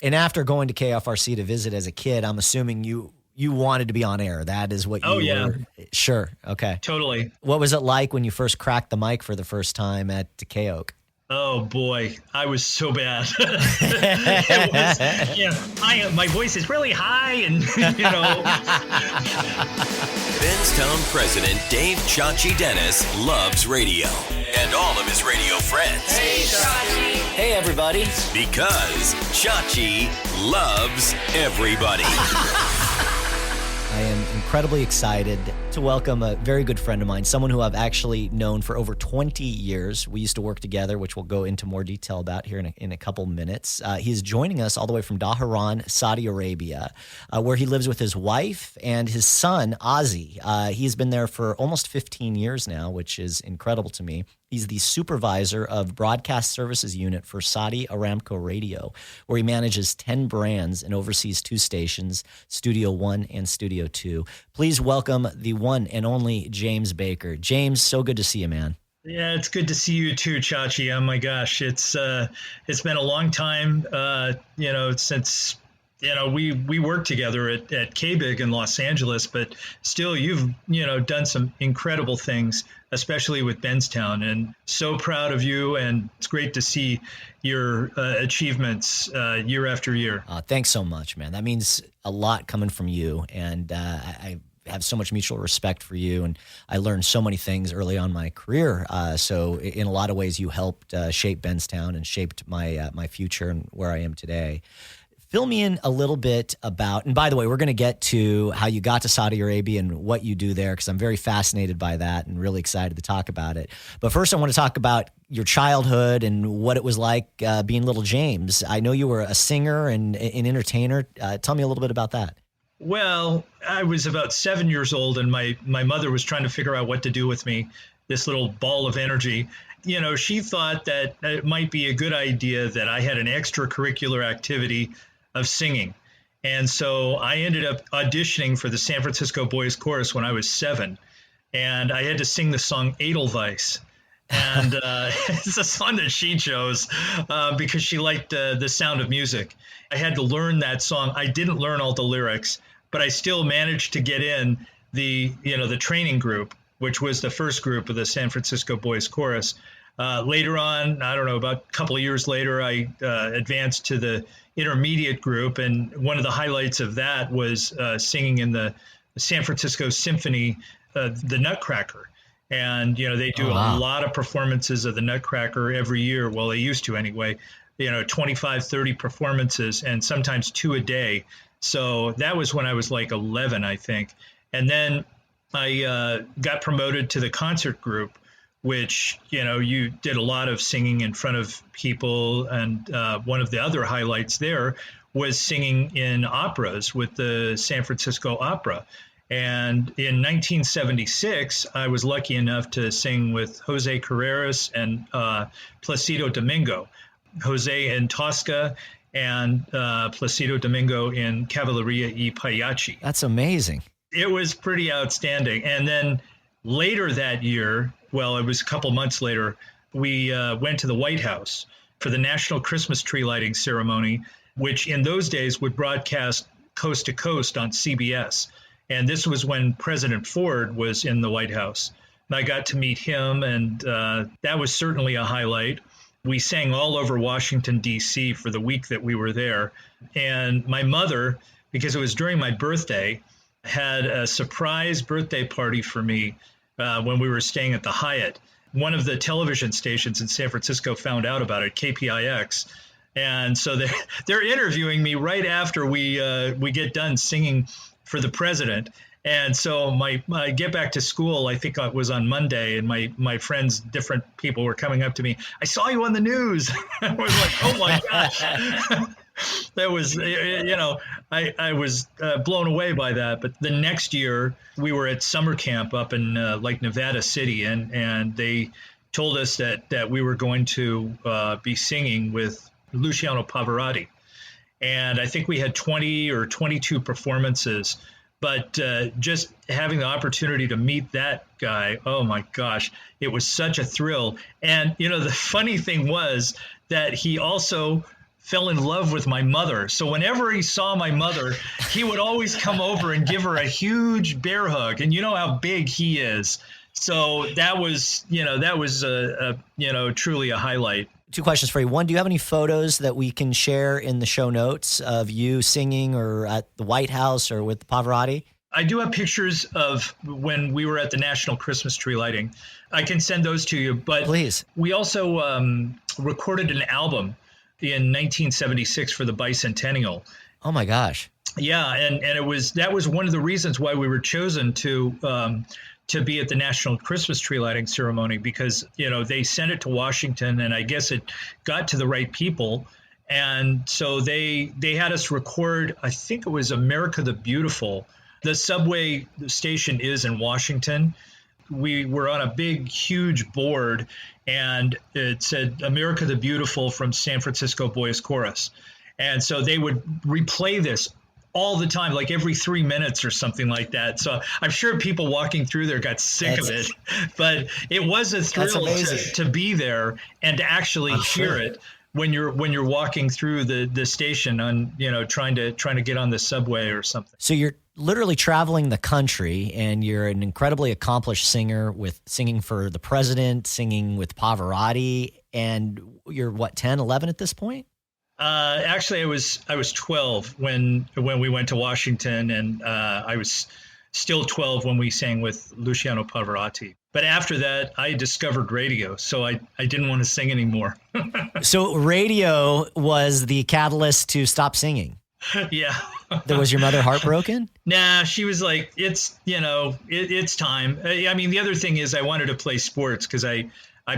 And after going to KFRC to visit as a kid, I'm assuming you wanted to be on air. That is what you were. Sure. Okay. Totally. What was it like when you first cracked the mic for the first time at KIOI? Oh boy, I was so bad. It was, my voice is really high, and Benztown President Dave Chachi Dennis loves radio and all of his radio friends. Hey, Chachi. Hey, everybody. Because Chachi loves everybody. I am incredibly excited to welcome a very good friend of mine, someone who I've actually known for over 20 years. We used to work together, which we'll go into more detail about here in a couple minutes. He is joining us all the way from Dhahran, Saudi Arabia, where he lives with his wife and his son, Ozzy. He's been there for almost 15 years now, which is incredible to me. He's the Supervisor of Broadcast Services Unit for Saudi Aramco Radio, where he manages 10 brands and oversees 2 stations, Studio One and Studio Two. Please welcome the one and only James Baker. James, so good to see you, man. Yeah, it's good to see you too, Chachi. Oh my gosh, it's been a long time, since we worked together at KBIG in Los Angeles, but still you've, done some incredible things, especially with Benztown, and so proud of you. And it's great to see your achievements year after year. Thanks so much, man. That means a lot coming from you. And I have so much mutual respect for you. And I learned so many things early on in my career. So in a lot of ways, you helped shape Benztown and shaped my future and where I am today. Fill me in a little bit about, and by the way, we're going to get to how you got to Saudi Arabia and what you do there, because I'm very fascinated by that and really excited to talk about it. But first, I want to talk about your childhood and what it was like being little James. I know you were a singer and an entertainer. Tell me a little bit about that. Well, I was about 7 years old, and my mother was trying to figure out what to do with me, this little ball of energy. She thought that it might be a good idea that I had an extracurricular activity of singing. And so I ended up auditioning for the San Francisco Boys Chorus when I was 7. And I had to sing the song Edelweiss. And it's a song that she chose because she liked the sound of music. I had to learn that song. I didn't learn all the lyrics, but I still managed to get in the training group, which was the first group of the San Francisco Boys Chorus. Later on, I don't know, about a couple of years later, I advanced to the intermediate group. And one of the highlights of that was singing in the San Francisco Symphony, the Nutcracker. And, they do a lot of performances of the Nutcracker every year. Well, they used to anyway, 25, 30 performances, and sometimes 2 a day. So that was when I was like 11, I think. And then I got promoted to the concert group, which, you did a lot of singing in front of people. And one of the other highlights there was singing in operas with the San Francisco Opera. And in 1976, I was lucky enough to sing with Jose Carreras and Placido Domingo. Jose in Tosca and Placido Domingo in Cavalleria y Pagliacci. That's amazing. It was pretty outstanding. And then later that year, well, it was a couple months later, we went to the White House for the National Christmas Tree Lighting Ceremony, which in those days would broadcast coast to coast on CBS. And this was when President Ford was in the White House. And I got to meet him, and that was certainly a highlight. We sang all over Washington, D.C. for the week that we were there. And my mother, because it was during my birthday, had a surprise birthday party for me when we were staying at the Hyatt. One of the television stations in San Francisco found out about it, KPIX. And so they're interviewing me right after we get done singing for the president. And so I get back to school, I think it was on Monday, and my friends, different people were coming up to me. I saw you on the news. I was like, oh my gosh. That was, I was blown away by that. But the next year we were at summer camp up in Nevada City, and they told us that we were going to be singing with Luciano Pavarotti. And I think we had 20 or 22 performances. But just having the opportunity to meet that guy, oh my gosh, it was such a thrill. And, the funny thing was that he also fell in love with my mother. So whenever he saw my mother, he would always come over and give her a huge bear hug. And you know how big he is. So that was truly a highlight. 2 questions for you. One, do you have any photos that we can share in the show notes of you singing or at the White House or with Pavarotti? I do have pictures of when we were at the National Christmas Tree Lighting. I can send those to you. But please. We also recorded an album in 1976 for the bicentennial. Oh my gosh. Yeah, and that was one of the reasons why we were chosen to be at the National Christmas Tree Lighting ceremony, because they sent it to Washington, and I guess it got to the right people, and so they had us record. I think it was America the Beautiful. The subway station is in Washington. We were on a big, huge board, and it said America the Beautiful from San Francisco Boys Chorus. And so they would replay this all the time, like every 3 minutes or something like that. So I'm sure people walking through there got sick of it, but it was a thrill to be there and to actually hear it when you're walking through the station on, trying to get on the subway or something. So you're literally traveling the country, and you're an incredibly accomplished singer, with singing for the president, singing with Pavarotti, and you're 10, 11 at this point? Actually, I was 12 when we went to Washington, and I was still 12 when we sang with Luciano Pavarotti. But after that, I discovered radio, so I didn't want to sing anymore. So radio was the catalyst to stop singing. Yeah. Was your mother heartbroken? Nah, she was like, it's time. I mean, the other thing is I wanted to play sports, because I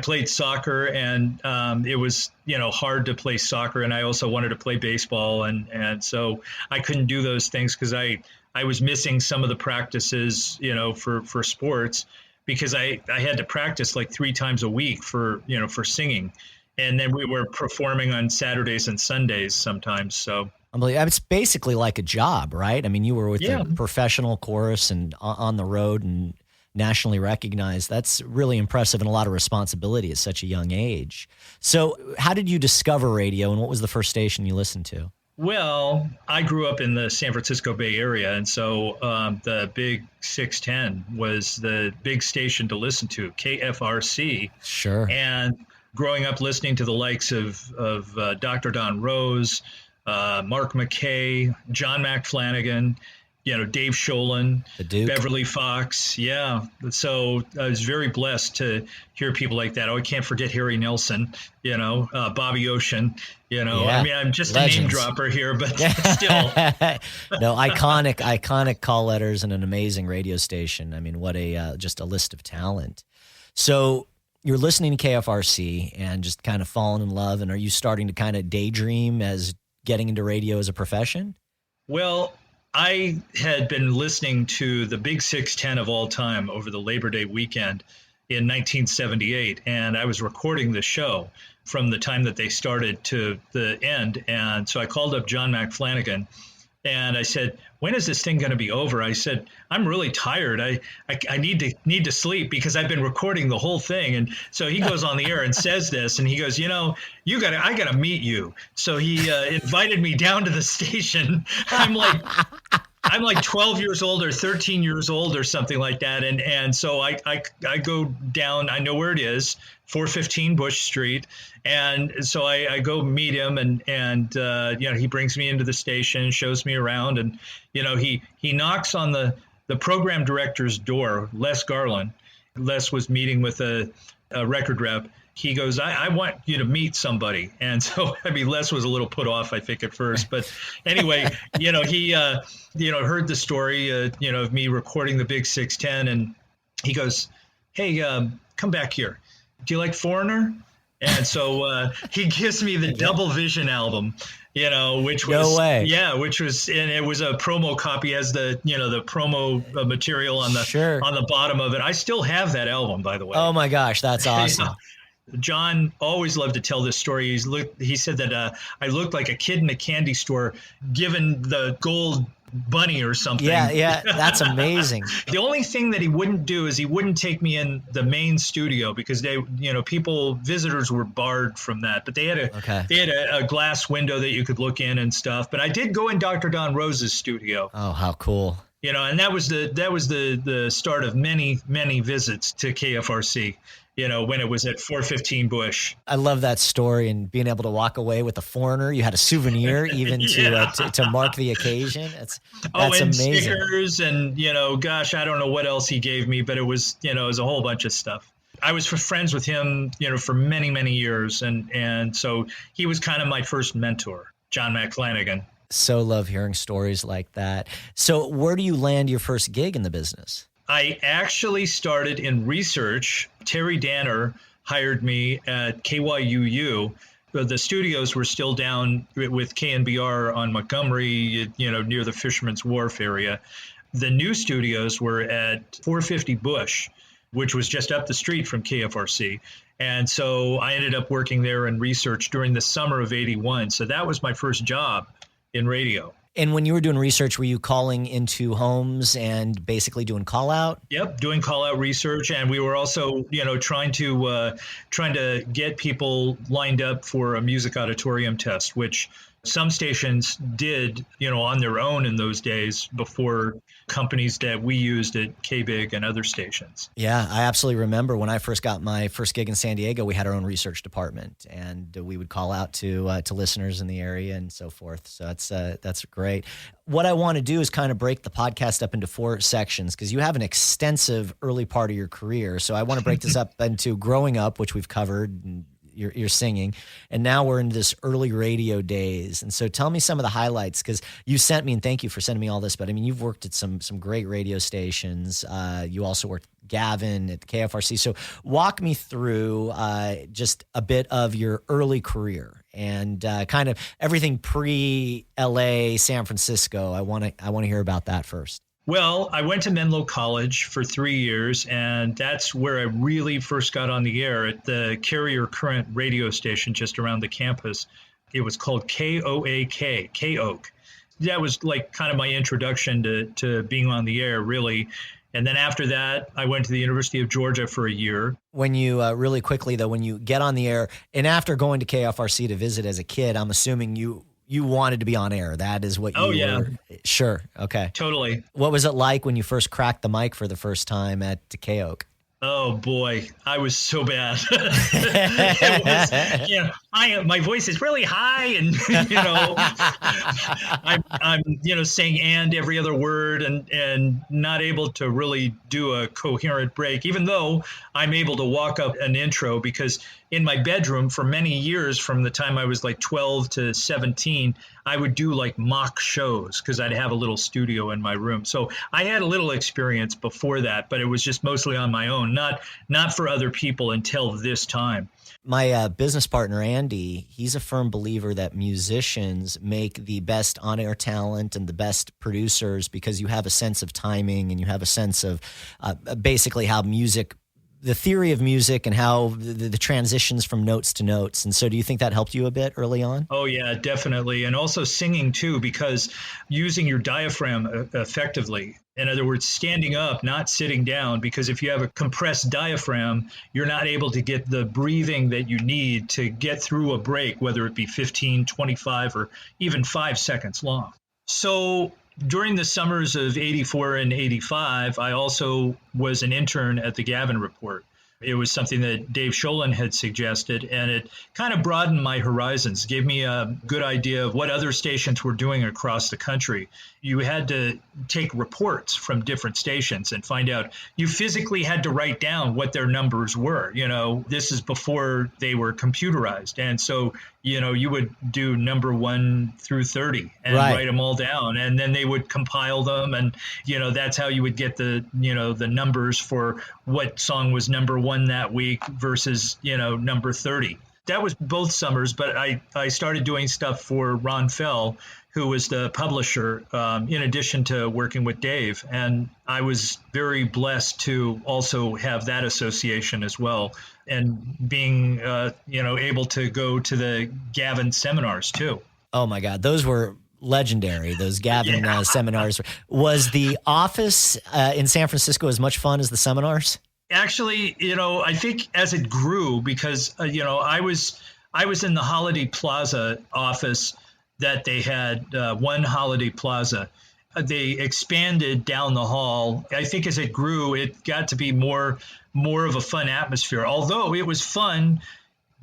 played soccer, and it was, hard to play soccer. And I also wanted to play baseball. And so I couldn't do those things because I was missing some of the practices, for sports, because I had to practice like 3 times a week for singing. And then we were performing on Saturdays and Sundays sometimes. So it's basically like a job, right? I mean, you were with a professional chorus and on the road and nationally recognized. That's really impressive, and a lot of responsibility at such a young age. So how did you discover radio, and what was the first station you listened to? Well, I grew up in the San Francisco Bay Area, and so the Big 610 was the big station to listen to, KFRC. Sure. And growing up listening to the likes of Dr. Don Roux, Mark McKay, John Mack Flanagan, Dave Sholin, the Duke. Beverly Foxx. Yeah. So I was very blessed to hear people like that. Oh, I can't forget Harry Nelson, Bobby Ocean, I mean, I'm just legends. A name dropper here, but still. No, iconic call letters and an amazing radio station. I mean, what just a list of talent. So you're listening to KFRC and just kind of falling in love. And are you starting to kind of daydream as getting into radio as a profession? Well, I had been listening to the Big 610 of all time over the Labor Day weekend in 1978, and I was recording the show from the time that they started to the end. And so I called up John Mack Flanagan, and I said, "When is this thing going to be over?" I said, "I'm really tired. I need to sleep because I've been recording the whole thing." And so he goes on the air and says this, and he goes, I got to meet you. So he invited me down to the station. I'm like 12 years old or 13 years old or something like that. And so I go down, I know where it is, 415 Bush Street. And so I go meet him, and he brings me into the station, shows me around, and, he knocks on the program director's door, Les Garland. Les was meeting with a record rep. He goes, I want you to meet somebody. And so, Les was a little put off, I think, at first. But anyway, he, heard the story, of me recording the Big 610. And he goes, "Hey, come back here. Do you like Foreigner?" And so he gives me the Double Vision album, which was, no way. Yeah, which was, and it was a promo copy, as the promo material on the bottom of it. I still have that album, by the way. Oh my gosh, that's awesome. John always loved to tell this story. He said that I looked like a kid in a candy store given the gold bunny or something. Yeah, that's amazing. The only thing that he wouldn't do is he wouldn't take me in the main studio because visitors were barred from that. But they had a glass window that you could look in and stuff. But I did go in Dr. Don Rose's studio. Oh, how cool. And that was the start of many, many visits to KFRC. When it was at 415 Bush. I love that story, and being able to walk away with a foreigner. You had a souvenir even to mark the occasion. That's amazing. Stickers and, gosh, I don't know what else he gave me, but it was a whole bunch of stuff. I was friends with him, for many, many years. And so he was kind of my first mentor, John Mack Flanagan. So love hearing stories like that. So where do you land your first gig in the business? I actually started in research. Terry Danner hired me at KYUU. The studios were still down with KNBR on Montgomery, near the Fisherman's Wharf area. The new studios were at 450 Bush, which was just up the street from KFRC. And so I ended up working there in research during the summer of '81. So that was my first job in radio. And when you were doing research, were you calling into homes and basically doing call out? Yep, doing call out research, and we were also, trying to get people lined up for a music auditorium test, which some stations did, on their own in those days before companies that we used at KBIG and other stations. Yeah, I absolutely remember when I first got my first gig in San Diego, we had our own research department, and we would call out to listeners in the area and so forth. So that's great. What I want to do is kind of break the podcast up into 4 sections because you have an extensive early part of your career. So I want to break this up into growing up, which we've covered, and you're singing, and now we're in this early radio days. And so tell me some of the highlights, because you sent me, and thank you for sending me all this, but I mean, you've worked at some great radio stations. You also worked Gavin at the KFRC. So walk me through just a bit of your early career and kind of everything pre-LA, San Francisco. I want to hear about that first. Well, I went to Menlo College for 3 years, and that's where I really first got on the air at the Carrier Current radio station just around the campus. It was called KOAK, K-Oak. That was like kind of my introduction to being on the air, really. And then after that, I went to the University of Georgia for a year. When you, really quickly though, when you get on the air, and after going to KFRC to visit as a kid, I'm assuming you wanted to be on air. That is what you were. Sure. Okay. Totally. What was it like when you first cracked the mic for the first time at K-Oak? Oh boy, I was so bad. It was, my voice is really high, and I'm saying and every other word, and not able to really do a coherent break, even though I'm able to walk up an intro, because in my bedroom for many years, from the time I was like 12 to 17, I would do like mock shows because I'd have a little studio in my room. So I had a little experience before that, but it was just mostly on my own, not for other people until this time. My business partner, Andy, he's a firm believer that musicians make the best on-air talent and the best producers because you have a sense of timing and you have a sense of basically how music, the theory of music and how the transitions from notes to notes. And so do you think that helped you a bit early on? Oh, yeah, definitely. And also singing, too, because using your diaphragm effectively. In other words, standing up, not sitting down, because if you have a compressed diaphragm, you're not able to get the breathing that you need to get through a break, whether it be 15, 25, or even 5 seconds long. So during the summers of 84 and 85, I also was an intern at the Gavin Report. It was something that Dave Sholin had suggested, and it kind of broadened my horizons, gave me a good idea of what other stations were doing across the country. You had to take reports from different stations and find out. You physically had to write down what their numbers were. This is before they were computerized. And so, you would do number 1 through 30 and write them all down. And then they would compile them. And, that's how you would get the numbers for what song was number 1 that week versus, number 30. That was both summers, but I started doing stuff for Ron Fell, who was the publisher, in addition to working with Dave. And I was very blessed to also have that association as well, and being, able to go to the Gavin seminars too. Oh my God, those were legendary, those Gavin seminars. Was the office in San Francisco as much fun as the seminars? Actually, I think as it grew, because, I was in the Holiday Plaza office that they had, one Holiday Plaza. They expanded down the hall. I think as it grew, it got to be more of a fun atmosphere, although it was fun,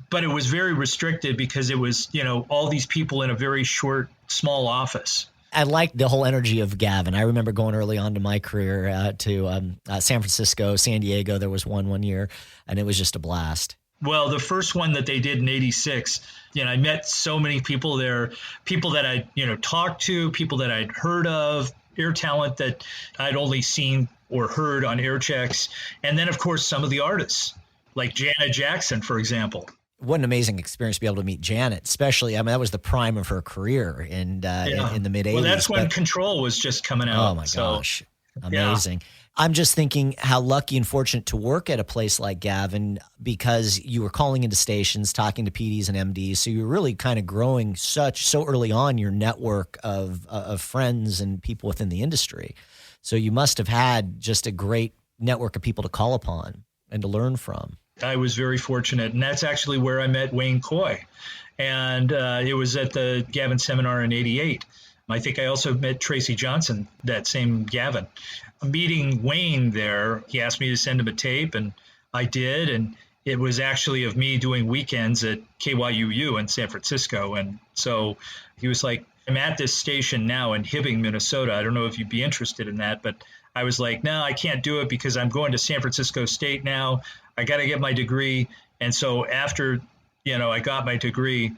but it was very restricted because it was, all these people in a very short, small office. I liked the whole energy of Gavin. I remember going early on to my career to San Francisco, San Diego. There was one year, and it was just a blast. Well, the first one that they did in '86, I met so many people there, people that I, talked to, people that I'd heard of, air talent that I'd only seen or heard on air checks. And then, of course, some of the artists, like Janet Jackson, for example. What an amazing experience to be able to meet Janet, especially, that was the prime of her career in the mid-'80s. Well, that's when Control was just coming out. Oh, my gosh. Amazing. Yeah. I'm just thinking how lucky and fortunate to work at a place like Gavin, because you were calling into stations, talking to PDs and MDs. So you were really kind of growing so early on your network of friends and people within the industry. So you must have had just a great network of people to call upon and to learn from. I was very fortunate, and that's actually where I met Wayne Coy. And it was at the Gavin seminar in '88. I think I also met Tracy Johnson, that same Gavin. Meeting Wayne there, he asked me to send him a tape, and I did. And it was actually of me doing weekends at KYUU in San Francisco. And so he was like, I'm at this station now in Hibbing, Minnesota. I don't know if you'd be interested in that, but I was like, no, I can't do it because I'm going to San Francisco State now. I got to get my degree. And so after, I got my degree,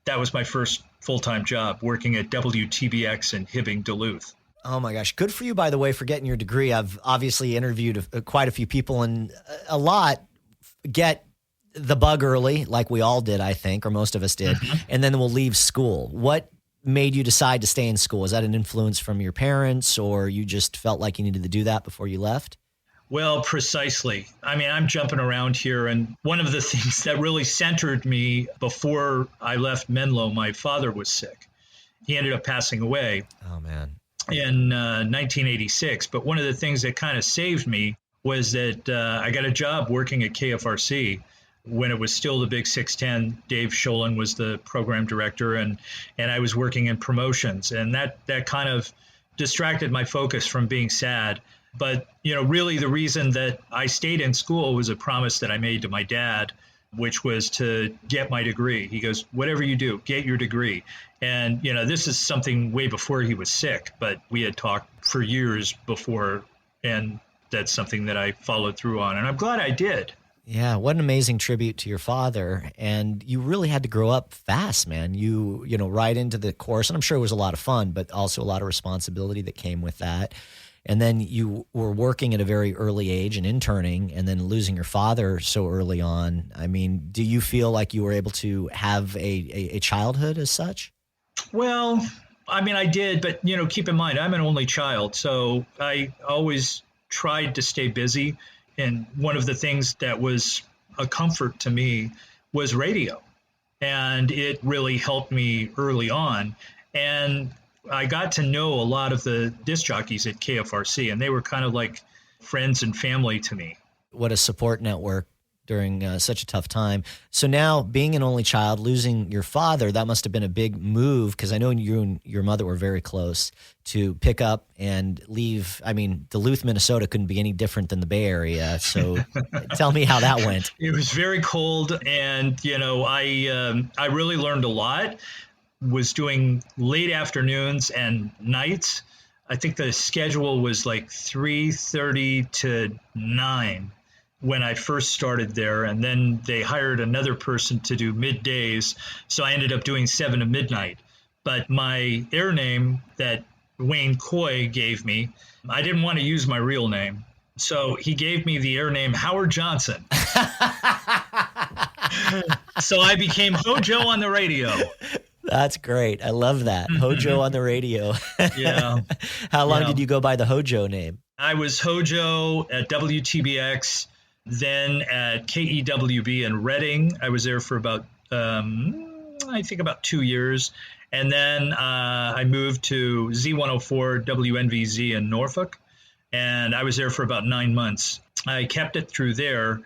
that was my first full-time job, working at WTBX in Hibbing, Duluth. Oh my gosh. Good for you, by the way, for getting your degree. I've obviously interviewed quite a few people, and a lot get the bug early, like we all did, I think, or most of us did, and then we'll leave school. What made you decide to stay in school? Is that an influence from your parents, or you just felt like you needed to do that before you left? Well, precisely. I'm jumping around here, and one of the things that really centered me before I left Menlo, my father was sick. He ended up passing away. Oh, man. In 1986. But one of the things that kind of saved me was that I got a job working at KFRC when it was still the Big 610. Dave Sholin was the program director, and I was working in promotions. And that kind of distracted my focus from being sad. But, really the reason that I stayed in school was a promise that I made to my dad, which was to get my degree. He goes, whatever you do, get your degree. And, this is something way before he was sick, but we had talked for years before, and that's something that I followed through on. And I'm glad I did. Yeah, what an amazing tribute to your father. And you really had to grow up fast, man. You right into the course, and I'm sure it was a lot of fun, but also a lot of responsibility that came with that. And then you were working at a very early age and interning, and then losing your father so early on. Do you feel like you were able to have a childhood as such? Well, I did, but, keep in mind, I'm an only child. So I always tried to stay busy. And one of the things that was a comfort to me was radio. And it really helped me early on. And I got to know a lot of the disc jockeys at KFRC, and they were kind of like friends and family to me. What a support network during such a tough time. So now, being an only child, losing your father, that must have been a big move, because I know you and your mother were very close, to pick up and leave. Duluth, Minnesota couldn't be any different than the Bay Area. So tell me how that went. It was very cold, and, I really learned a lot. Was doing late afternoons and nights. I think the schedule was like 3:30 to 9 when I first started there. And then they hired another person to do middays. So I ended up doing 7 to midnight. But my air name that Wayne Coy gave me, I didn't want to use my real name. So he gave me the air name Howard Johnson. So I became Hojo on the radio. That's great. I love that. Hojo on the radio. Yeah. How long did you go by the Hojo name? I was Hojo at WTBX, then at KEWB in Reading. I was there for about, I think about 2 years. And then I I moved to Z104 WNVZ in Norfolk, and I was there for about 9 months. I kept it through there.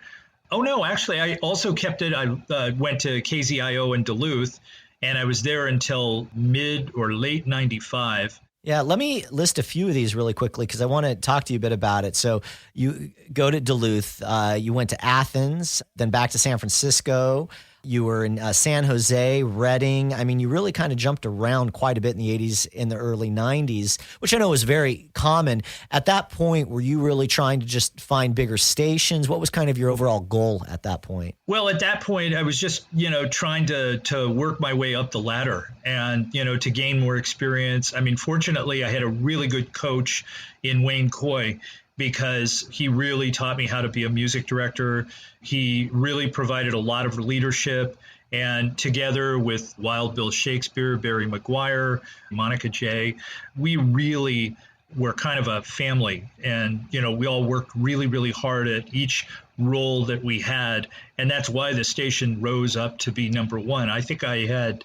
Oh, no, actually, I also kept it. I went to KZIO in Duluth, and I was there until mid or late 95. Yeah, let me list a few of these really quickly because I want to talk to you a bit about it. So you go to Duluth, you went to Athens, then back to San Francisco. You were in San Jose, Redding. I mean, you really kind of jumped around quite a bit in the 80s, in the early 90s, which I know was very common. At that point, were you really trying to just find bigger stations? What was kind of your overall goal at that point? Well, at that point, I was just, trying to work my way up the ladder and, to gain more experience. I mean, fortunately, I had a really good coach in Wayne Coy, because he really taught me how to be a music director. He really provided a lot of leadership. And together with Wild Bill Shakespeare, Barry McGuire, Monica Jaye, we really were kind of a family. And, we all worked really, really hard at each role that we had. And that's why the station rose up to be number one. I think I had...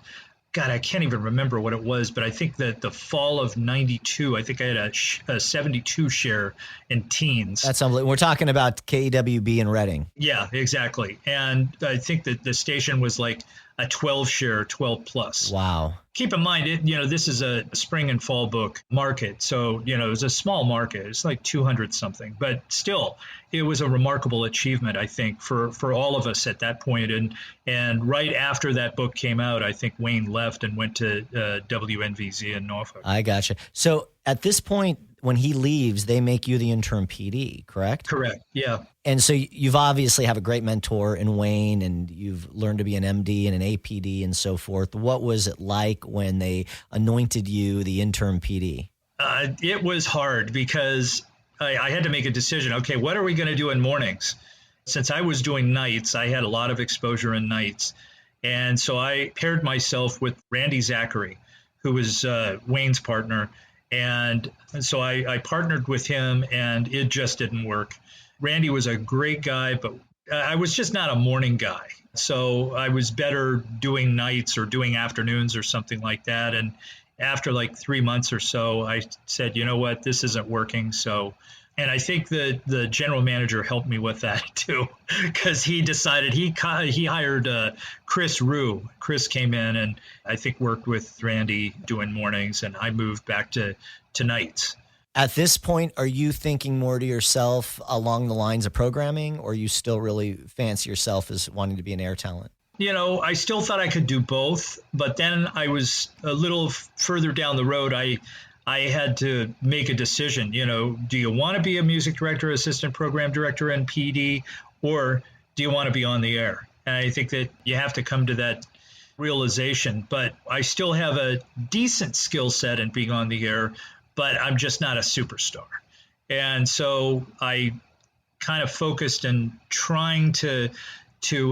God, I can't even remember what it was, but I think that the fall of 92, I think I had a 72 share in teens. That's unbelievable. We're talking about KWB in Redding. Yeah, exactly. And I think that the station was like a 12 share, 12 plus. Wow. Keep in mind, this is a spring and fall book market. So, it was a small market. It's like 200 something. But still, it was a remarkable achievement, I think, for all of us at that point. And right after that book came out, I think Wayne left and went to WNVZ in Norfolk. I gotcha. So at this point, when he leaves, they make you the interim PD, correct? Correct, yeah. And so you've obviously have a great mentor in Wayne, and you've learned to be an MD and an APD and so forth. What was it like when they anointed you the interim PD? It was hard because I had to make a decision. Okay, what are we going to do in mornings? Since I was doing nights, I had a lot of exposure in nights. And so I paired myself with Randy Zachary, who was Wayne's partner. And so I partnered with him, and it just didn't work. Randy was a great guy, but I was just not a morning guy. So I was better doing nights or doing afternoons or something like that. And after like 3 months or so, I said, you know what, this isn't working. And I think that the general manager helped me with that too, because he decided he hired Chris Roux. Chris came in and I think worked with Randy doing mornings, and I moved back to nights. At this point, are you thinking more to yourself along the lines of programming, or you still really fancy yourself as wanting to be an air talent? I still thought I could do both, but then I was a little further down the road. I had to make a decision, do you want to be a music director, assistant program director, and PD, or do you want to be on the air? And I think that you have to come to that realization, but I still have a decent skill set in being on the air, but I'm just not a superstar. And so I kind of focused in trying to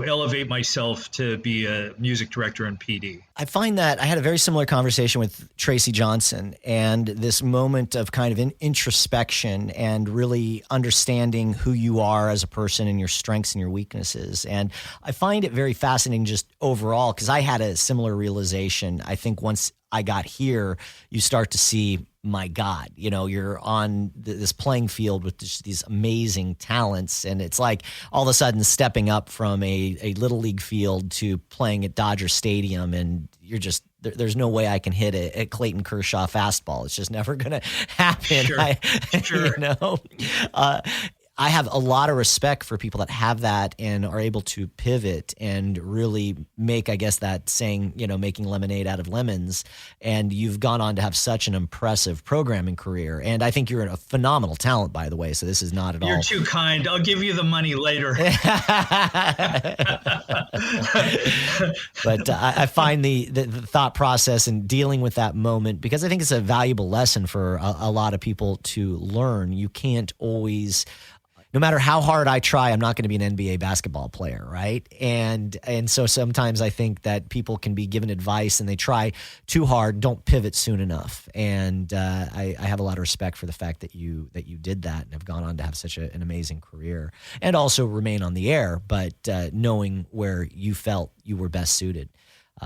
elevate myself to be a music director and PD. I find that I had a very similar conversation with Tracy Johnson, and this moment of kind of introspection and really understanding who you are as a person and your strengths and your weaknesses. And I find it very fascinating just overall, because I had a similar realization. I think once I got here, you start to see, my God, you're on this playing field with just these amazing talents. And it's like all of a sudden stepping up from a little league field to playing at Dodger Stadium, and you're just, there's no way I can hit a Clayton Kershaw fastball. It's just never going to happen. Sure. I have a lot of respect for people that have that and are able to pivot and really make, I guess, that saying, making lemonade out of lemons. And you've gone on to have such an impressive programming career. And I think you're a phenomenal talent, by the way. So this is not at all. You're too kind. I'll give you the money later. But I find the thought process and dealing with that moment, because I think it's a valuable lesson for a lot of people to learn. You can't always, no matter how hard I try, I'm not going to be an NBA basketball player, right? And so sometimes I think that people can be given advice and they try too hard, don't pivot soon enough. And I have a lot of respect for the fact that you did that and have gone on to have such an amazing career, and also remain on the air, but knowing where you felt you were best suited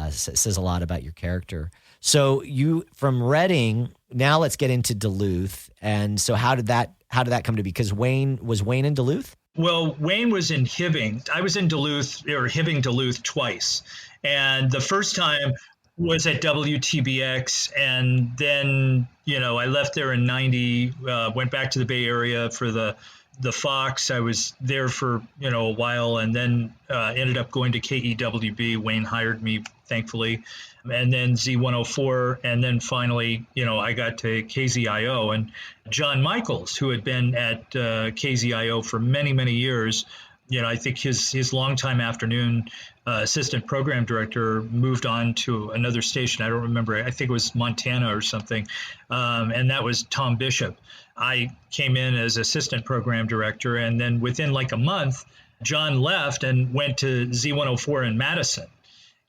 says a lot about your character. So you from Reading, now let's get into Duluth. And so how did that come to be? Because Wayne in Duluth? Well, Wayne was in Hibbing. I was in Duluth, or Hibbing, Duluth twice. And the first time was at WTBX. And then, I left there in 90, went back to the Bay Area for the Fox. I was there for, a while, and then ended up going to KEWB. Wayne hired me, thankfully. And then Z104. And then finally, I got to KZIO. And John Michaels, who had been at KZIO for many, many years, I think his longtime afternoon assistant program director moved on to another station. I don't remember. I think it was Montana or something. And that was Tom Bishop. I came in as assistant program director. And then within like a month, John left and went to Z104 in Madison.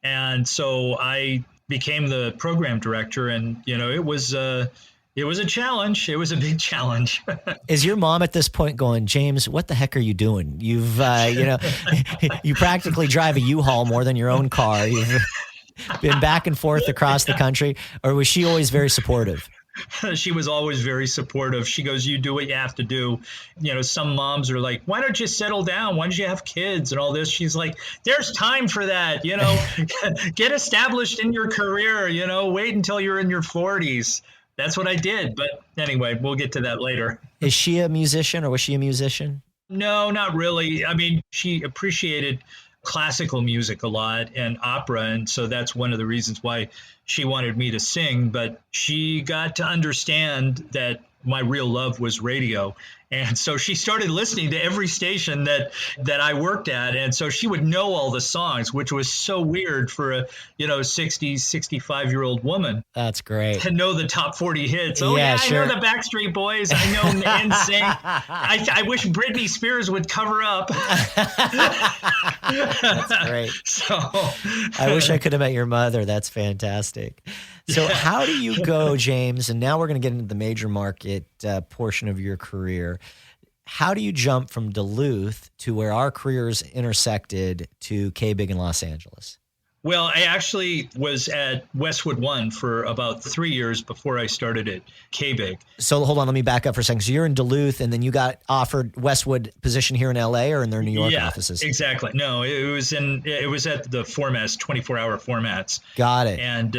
And so I became the program director, and it was a challenge. It was a big challenge. Is your mom at this point going, James, what the heck are you doing? You've you practically drive a U-Haul more than your own car. You've been back and forth across the country, or was she always very supportive? She was always very supportive. She goes, you do what you have to do. Some moms are like, why don't you settle down? Why don't you have kids and all this? She's like, there's time for that. Get established in your career, wait until you're in your 40s. That's what I did. But anyway, we'll get to that later. Is she a musician, or was she a musician? No, not really. I mean, she appreciated classical music a lot and opera. And so that's one of the reasons why she wanted me to sing. But she got to understand that my real love was radio. And so she started listening to every station that I worked at. And so she would know all the songs, which was so weird for a, 60, 65-year-old woman. That's great. To know the top 40 hits. Oh, yeah, sure. I know the Backstreet Boys. I know NSYNC. I wish Britney Spears would cover up. That's great. So I wish I could have met your mother. That's fantastic. So how do you go, James? And now we're going to get into the major market portion of your career. How do you jump from Duluth to where our careers intersected to KBIG in Los Angeles? Well, I actually was at Westwood One for about 3 years before I started at KBIG. So hold on, let me back up for a second. So you're in Duluth, and then you got offered Westwood position here in LA or in their New York offices? Exactly. No, it was at the formats, 24-hour formats. Got it. And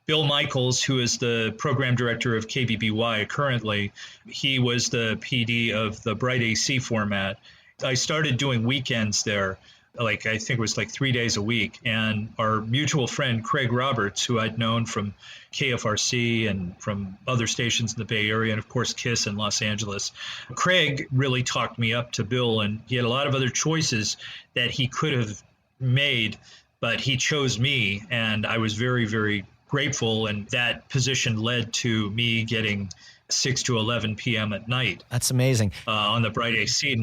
Bill Michaels, who is the program director of KBBY currently, he was the PD of the Bright AC format. I started doing weekends there. I think it was 3 days a week. And our mutual friend, Craig Roberts, who I'd known from KFRC and from other stations in the Bay Area, and of course, KISS in Los Angeles. Craig really talked me up to Bill, and he had a lot of other choices that he could have made, but he chose me, and I was very, very grateful. And that position led to me getting 6 to 11 p.m. at night. That's amazing. On the Bright AC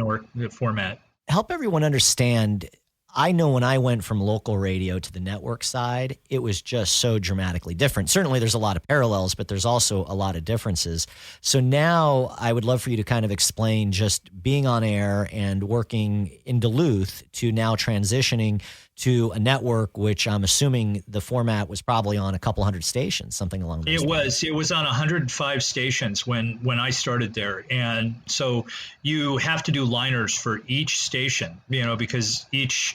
format. Help everyone understand. I know when I went from local radio to the network side, it was just so dramatically different. Certainly there's a lot of parallels, but there's also a lot of differences. So now I would love for you to kind of explain just being on air and working in Duluth to now transitioning to a network, which I'm assuming the format was probably on a couple hundred stations, something along those lines. It was on 105 stations when I started there. And so you have to do liners for each station, because it's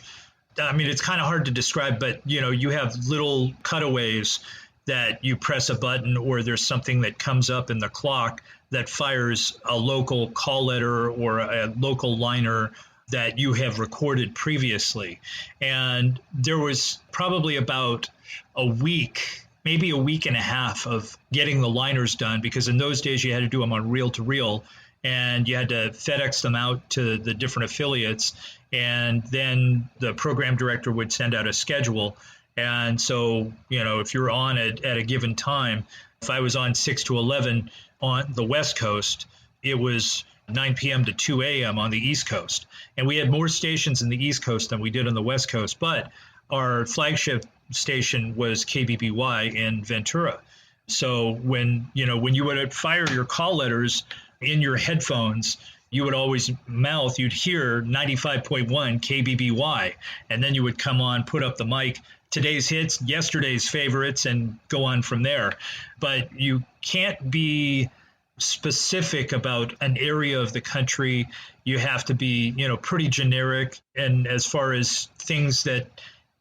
kind of hard to describe, but, you have little cutaways that you press a button, or there's something that comes up in the clock that fires a local call letter or a local liner that you have recorded previously. And there was probably about a week, maybe a week and a half of getting the liners done, because in those days you had to do them on reel-to-reel, and you had to FedEx them out to the different affiliates. And then the program director would send out a schedule. And so, if you're on at a given time, if I was on 6 to 11 on the West Coast, it was 9 p.m. to 2 a.m. on the East Coast. And we had more stations in the East Coast than we did on the West Coast. But our flagship station was KBBY in Ventura. So when you would fire your call letters in your headphones, you would always you'd hear 95.1 KBBY. And then you would come on, put up the mic, today's hits, yesterday's favorites, and go on from there. But you can't be specific about an area of the country. You have to be, pretty generic. And as far as things that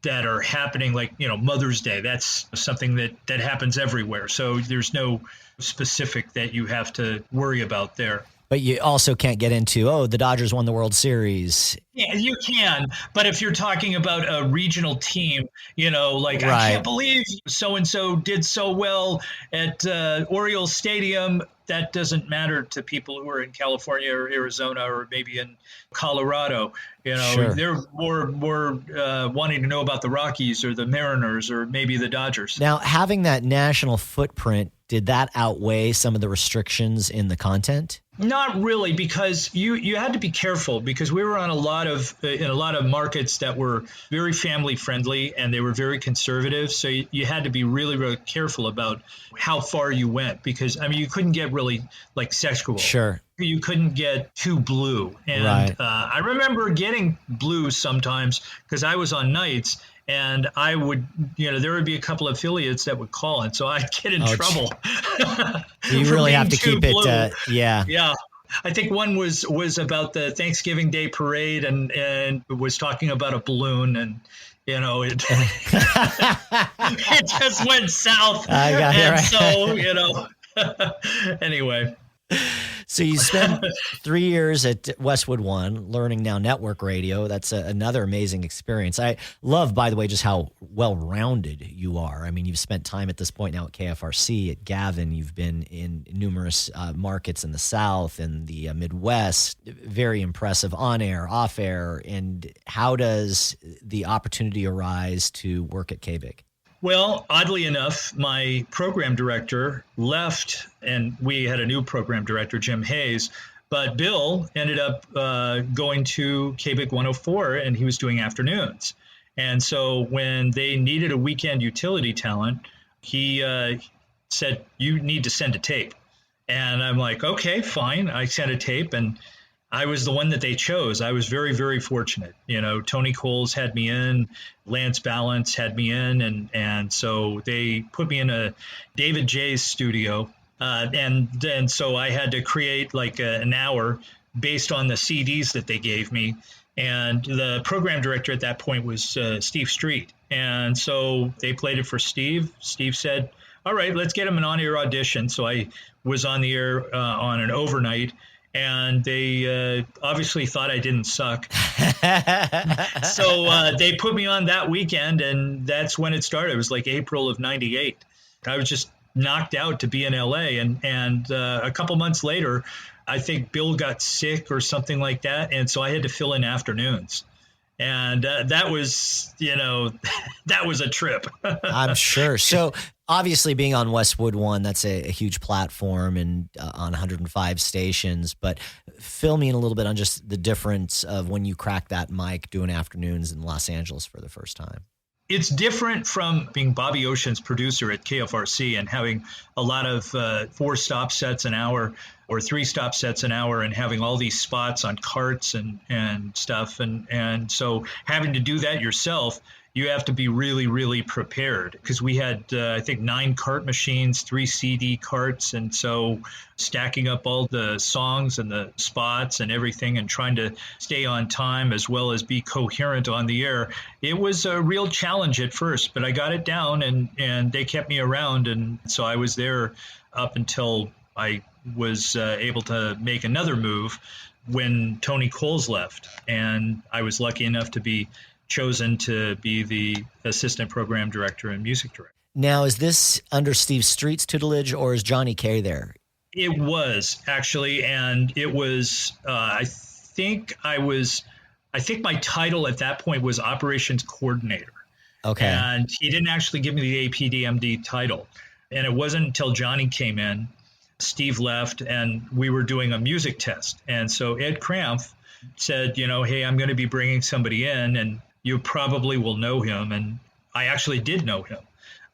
are happening, like, Mother's Day, that's something that happens everywhere. So there's no specific that you have to worry about there. But you also can't get into, the Dodgers won the World Series. Yeah, you can. But if you're talking about a regional team, like, right. I can't believe so-and-so did so well at Orioles Stadium. That doesn't matter to people who are in California or Arizona or maybe in Colorado. Sure. They're more wanting to know about the Rockies or the Mariners or maybe the Dodgers. Now, having that national footprint, did that outweigh some of the restrictions in the content? Not really, because you had to be careful, because we were on in a lot of markets that were very family friendly and they were very conservative. So you had to be really, really careful about how far you went, because you couldn't get really like sexual. Sure. You couldn't get too blue. And right. I remember getting blue sometimes because I was on nights. And I would, there would be a couple of affiliates that would call, and so I'd get in trouble. You really have to keep blue. It, yeah. Yeah. I think one was about the Thanksgiving Day parade and was talking about a balloon, and, it, it just went south. I got it, right. So, anyway. So you spent 3 years at Westwood One learning now network radio. That's another amazing experience. I love, by the way, just how well-rounded you are. I mean, you've spent time at this point now at KFRC, at Gavin. You've been in numerous markets in the South and the Midwest. Very impressive on-air, off-air. And how does the opportunity arise to work at KBIG? Well, oddly enough, my program director left, and we had a new program director, Jim Hayes. But Bill ended up going to KBIG 104, and he was doing afternoons. And so when they needed a weekend utility talent, he said, "You need to send a tape." And I'm like, okay, fine. I sent a tape, and I was the one that they chose. I was very, very fortunate. Tony Coles had me in, Lance Ballance had me in, and so they put me in a David Jaye's studio. And so I had to create like an hour based on the CDs that they gave me. And the program director at that point was Steve Street. And so they played it for Steve. Steve said, "All right, let's get him an on-air audition." So I was on the air on an overnight. And they obviously thought I didn't suck. So they put me on that weekend, and that's when it started. It was like April of '98. I was just knocked out to be in LA. And a couple months later, I think Bill got sick or something like that. And so I had to fill in afternoons. And that was, that was a trip. I'm sure. So obviously being on Westwood One, that's a huge platform and on 105 stations. But fill me in a little bit on just the difference of when you crack that mic doing afternoons in Los Angeles for the first time. It's different from being Bobby Ocean's producer at KFRC and having a lot of 4-stop sets an hour or 3-stop sets an hour and having all these spots on carts and stuff. And so having to do that yourself, you have to be really, really prepared, because we had, I think, 9 cart machines, 3 CD carts. And so stacking up all the songs and the spots and everything and trying to stay on time as well as be coherent on the air. It was a real challenge at first, but I got it down and they kept me around. And so I was there up until I was able to make another move when Tony Coles left. And I was lucky enough to be chosen to be the assistant program director and music director. Now, is this under Steve Street's tutelage or is Jhani Kaye there? It was actually, and it was, I think my title at that point was operations coordinator. Okay. And he didn't actually give me the APDMD title. And it wasn't until Jhani came in, Steve left, and we were doing a music test. And so Ed Krampf said, hey, I'm going to be bringing somebody in, and you probably will know him. And I actually did know him.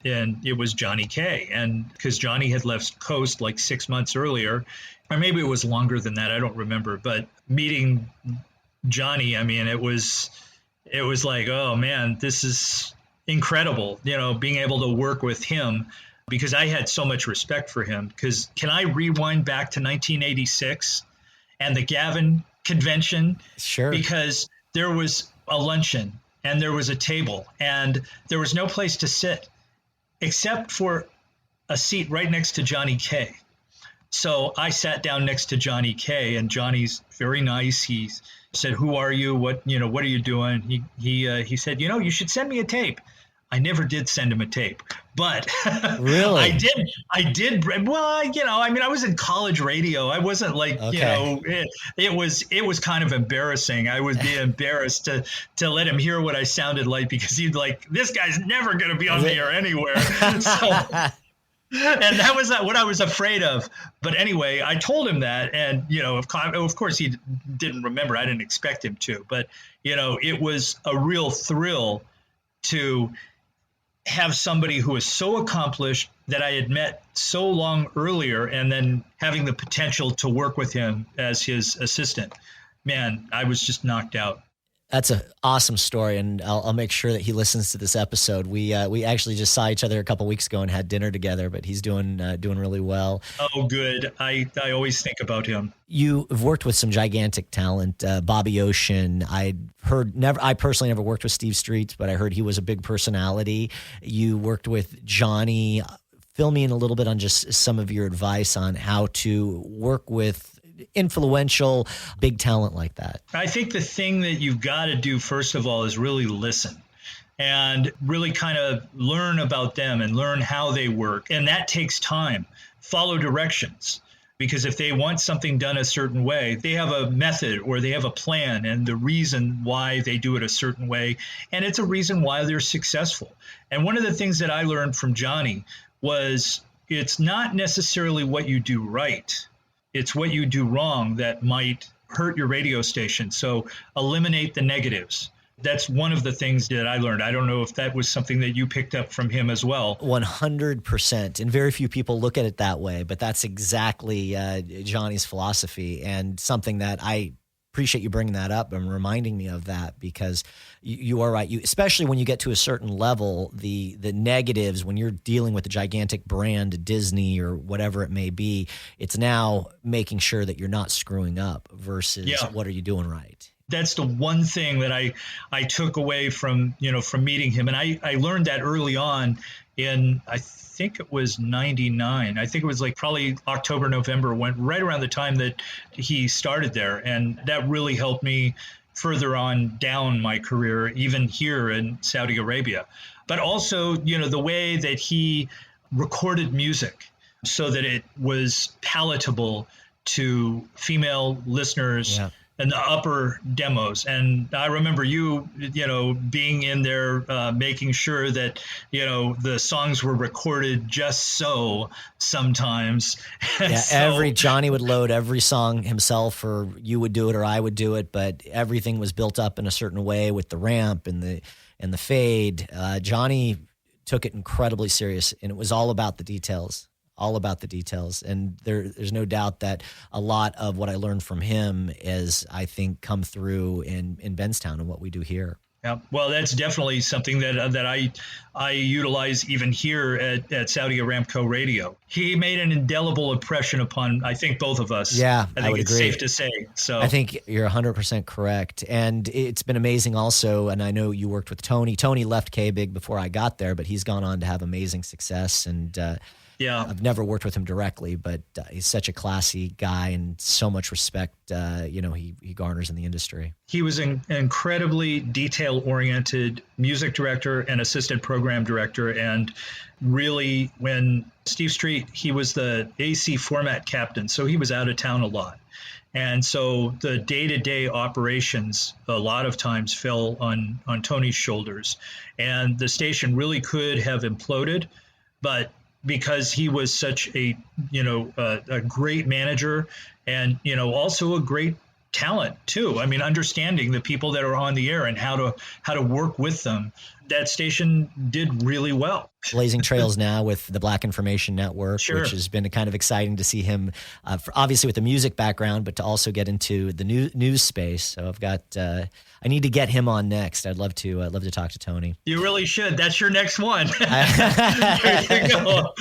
And it was Jhani Kaye. And because Jhani had left Coast like 6 months earlier, or maybe it was longer than that, I don't remember. But meeting Jhani, I mean, it was like, oh man, this is incredible, being able to work with him, because I had so much respect for him. Because can I rewind back to 1986 and the Gavin convention? Sure. Because there was a luncheon and there was a table and there was no place to sit except for a seat right next to Jhani Kaye. So I sat down next to Jhani Kaye, and Johnny's very nice. He said, "Who are you? What are you doing?" He said, "You should send me a tape." I never did send him a tape, but really, I did. Well, I was in college radio. I wasn't like, okay. It was kind of embarrassing. I would be embarrassed to let him hear what I sounded like, because he'd like, this guy's never going to be on the air anywhere. So. And that was what I was afraid of. But anyway, I told him that. And, of course, he didn't remember. I didn't expect him to. But, it was a real thrill to have somebody who was so accomplished that I had met so long earlier, and then having the potential to work with him as his assistant. Man, I was just knocked out. That's an awesome story, and I'll make sure that he listens to this episode. We actually just saw each other a couple weeks ago and had dinner together, but he's doing really well. Oh, good. I always think about him. You've worked with some gigantic talent, Bobby Ocean. I personally never worked with Steve Streets, but I heard he was a big personality. You worked with Jhani. Fill me in a little bit on just some of your advice on how to work with influential, big talent like that. I think the thing that you've got to do, first of all, is really listen and really kind of learn about them and learn how they work. And that takes time. Follow directions, because if they want something done a certain way, they have a method or they have a plan and the reason why they do it a certain way. And it's a reason why they're successful. And one of the things that I learned from Jhani was it's not necessarily what you do right. It's what you do wrong that might hurt your radio station. So eliminate the negatives. That's one of the things that I learned. I don't know if that was something that you picked up from him as well. 100%. And very few people look at it that way, but that's exactly Jhani's philosophy, and something that I appreciate you bringing that up and reminding me of that, because you are right. Especially when you get to a certain level, the negatives, when you're dealing with a gigantic brand, Disney or whatever it may be, it's now making sure that you're not screwing up versus what are you doing right. That's the one thing that I took away from meeting him. And I learned that early on in, I think it was 99. I think it was like probably October, November, went right around the time that he started there. And that really helped me further on down my career, even here in Saudi Arabia. But also, the way that he recorded music so that it was palatable to female listeners. Yeah. And the upper demos. And I remember you being in there, making sure that, the songs were recorded just so sometimes. Yeah, Jhani would load every song himself, or you would do it or I would do it, but everything was built up in a certain way with the ramp and the fade. Jhani took it incredibly serious, and it was all about the details. And there's no doubt that a lot of what I learned from him is, I think, come through in Benztown and what we do here. Yeah, well, that's definitely something that I utilize even here at Saudi Aramco Radio. He made an indelible impression upon, I think, both of us. Yeah, I think it's agree. Safe to say. So I think you're 100% correct. And it's been amazing also, and I know you worked with Tony. Tony left KBIG before I got there, but he's gone on to have amazing success. And yeah, I've never worked with him directly, but he's such a classy guy and so much respect, he garners in the industry. He was an incredibly detail-oriented music director and assistant program director. And really, when Steve Street, he was the AC format captain, so he was out of town a lot. And so the day-to-day operations a lot of times fell on Tony's shoulders. And the station really could have imploded, but because he was such a great manager and, also a great talent too. I mean, understanding the people that are on the air and how to work with them. That station did really well. Blazing trails now with the Black Information Network, Sure. which has been kind of exciting to see him, obviously with the music background, but to also get into the news space. So I've got, I need to get him on next. I'd love to talk to Tony. You really should. That's your next one. There you go.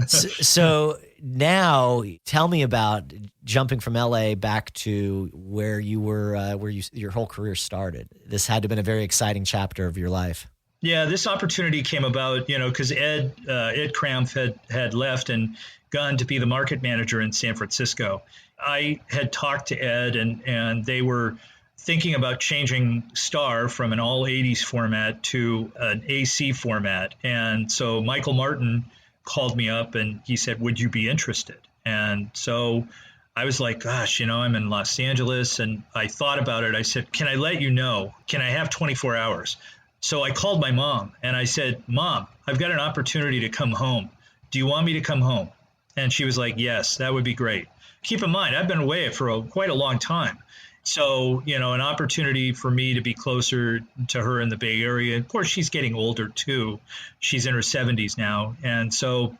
So now tell me about jumping from LA back to where you were, your whole career started. This had to have been a very exciting chapter of your life. Yeah, this opportunity came about, because Ed Krampf had left and gone to be the market manager in San Francisco. I had talked to Ed and they were thinking about changing Star from an all 80s format to an AC format. And so Michael Martin called me up and he said, would you be interested? And so I was like, gosh, I'm in Los Angeles. And I thought about it. I said, can I let you know? Can I have 24 hours? So I called my mom and I said, Mom, I've got an opportunity to come home. Do you want me to come home? And she was like, yes, that would be great. Keep in mind, I've been away for quite a long time. So, an opportunity for me to be closer to her in the Bay Area. Of course, she's getting older too. She's in her 70s now. And so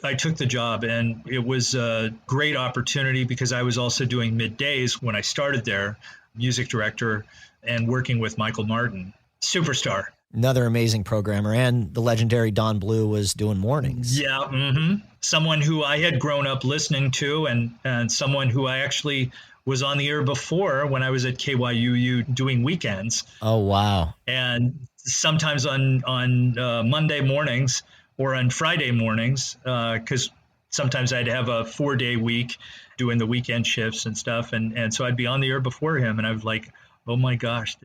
I took the job, and it was a great opportunity because I was also doing middays when I started there, music director, and working with Michael Martin. Superstar. Another amazing programmer, and the legendary Don Bluth was doing mornings. Yeah. Mm-hmm. Someone who I had grown up listening to and someone who I actually was on the air before when I was at KYUU doing weekends. Oh, wow. And sometimes on Monday mornings or on Friday mornings, because sometimes I'd have a 4-day week doing the weekend shifts and stuff. And so I'd be on the air before him, and I was like, oh my gosh.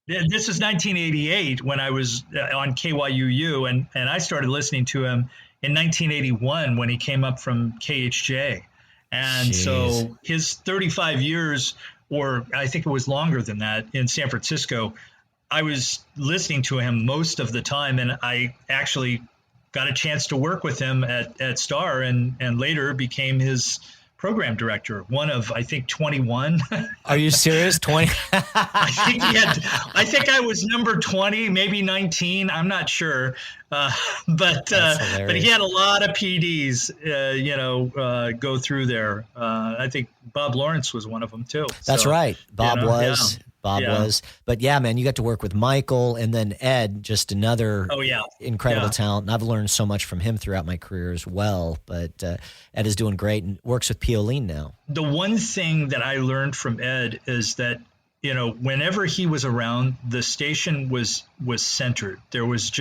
This is 1988 when I was on KYUU, and I started listening to him in 1981 when he came up from KHJ. And Jeez. So his 35 years, or I think it was longer than that, in San Francisco, I was listening to him most of the time, and I actually got a chance to work with him at Star and later became his program director, one of, I think, 21. Are you serious? 20? I think I was number 20, maybe 19. I'm not sure. But he had a lot of PDs, go through there. I think Bob Lawrence was one of them too. That's right. Bob was. Yeah. Bob was. But yeah, man, you got to work with Michael and then Ed, just another incredible talent. And I've learned so much from him throughout my career as well. But Ed is doing great and works with Piolín now. The one thing that I learned from Ed is that, whenever he was around, the station was centered. There was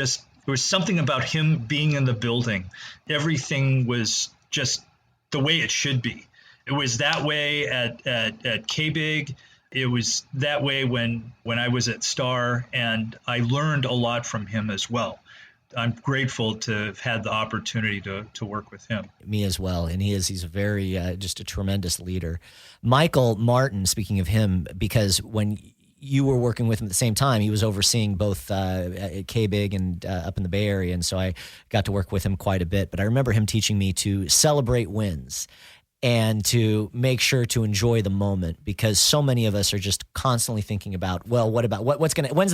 something about him being in the building. Everything was just the way it should be. It was that way at KBIG. It was that way when I was at Star, and I learned a lot from him as well. I'm grateful to have had the opportunity to work with him. Me as well. And he's a very, just a tremendous leader. Michael Martin, speaking of him, because when you were working with him at the same time, he was overseeing both KBIG and up in the Bay Area. And so I got to work with him quite a bit. But I remember him teaching me to celebrate wins and to make sure to enjoy the moment, because so many of us are just constantly thinking about, well, when's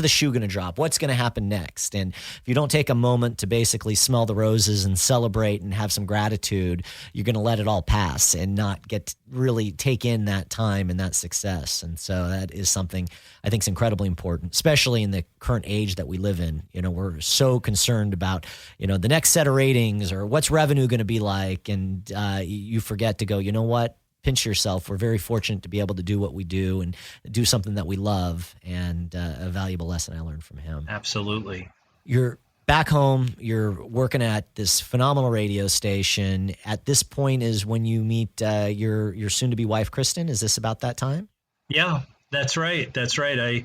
the shoe going to drop? What's going to happen next? And if you don't take a moment to basically smell the roses and celebrate and have some gratitude, you're going to let it all pass and not really take in that time and that success. And so that is something I think is incredibly important, especially in the current age that we live in. We're so concerned about, the next set of ratings or what's revenue going to be like. And you forget to go, you know what? Pinch yourself. We're very fortunate to be able to do what we do and do something that we love, and a valuable lesson I learned from him. Absolutely. You're back home. You're working at this phenomenal radio station. At this point is when you meet your soon-to-be wife, Kristen. Is this about that time? Yeah, that's right. That's right.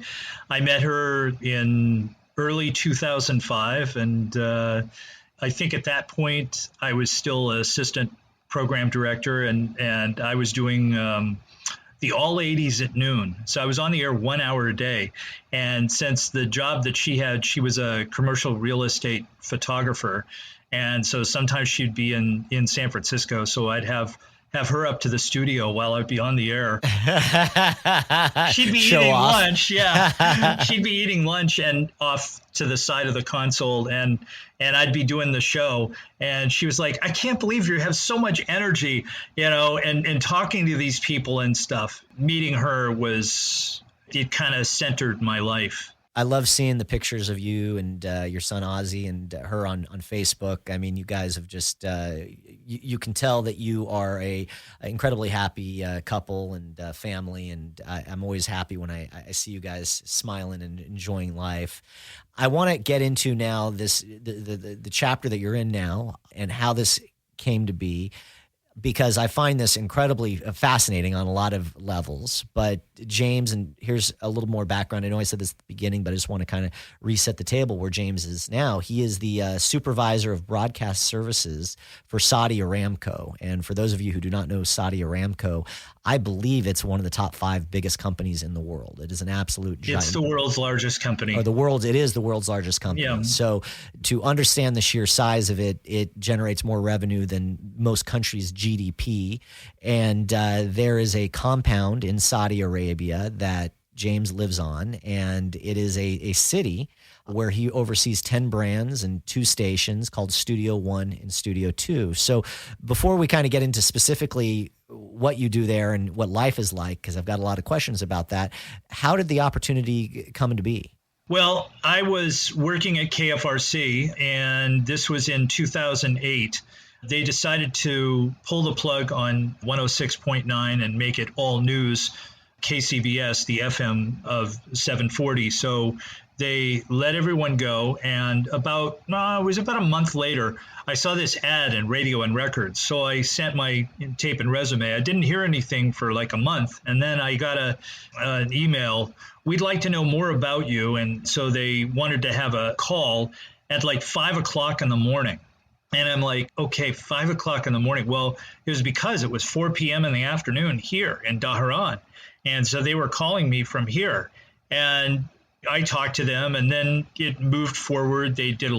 I met her in early 2005, and I think at that point I was still assistant program director, and I was doing the all 80s at noon. So I was on the air 1 hour a day. And since the job that she had, she was a commercial real estate photographer. And so sometimes she'd be in San Francisco. So I'd have have her up to the studio while I'd be on the air. She'd be Show eating off. lunch. Yeah. She'd be eating lunch and off to the side of the console, and I'd be doing the show. And she was like, I can't believe you have so much energy, and talking to these people and stuff. Meeting her it kind of centered my life. I love seeing the pictures of you and your son Ozzy and her on Facebook. I mean, you guys have just you can tell that you are a incredibly happy couple and family, and I'm always happy when I see you guys smiling and enjoying life. I want to get into now the chapter that you're in now and how this came to be, because I find this incredibly fascinating on a lot of levels. But James, and here's a little more background. I know I said this at the beginning, but I just want to kind of reset the table where James is now. He is the Supervisor of Broadcast Services for Saudi Aramco. And for those of you who do not know Saudi Aramco, I believe it's one of the top 5 biggest companies in the world. It is an absolute giant. It's the world's largest company. It is the world's largest company. Yeah. So to understand the sheer size of it, it generates more revenue than most countries' GDP. And there is a compound in Saudi Arabia that James lives on, and it is a city where he oversees 10 brands and 2 stations called Studio One and Studio Two. So before we kind of get into specifically what you do there and what life is like, because I've got a lot of questions about that, how did the opportunity come into be? Well, I was working at KFRC, and this was in 2008. They decided to pull the plug on 106.9 and make it all news, KCBS, the FM of 740. So they let everyone go, and it was about a month later, I saw this ad in Radio and Records. So I sent my tape and resume. I didn't hear anything for like a month, and then I got an email. We'd like to know more about you. And so they wanted to have a call at like 5 o'clock in the morning. And I'm like, okay, 5 o'clock in the morning. Well, it was because it was 4 p.m. in the afternoon here in Dhahran. And so they were calling me from here. And I talked to them, and then it moved forward. They did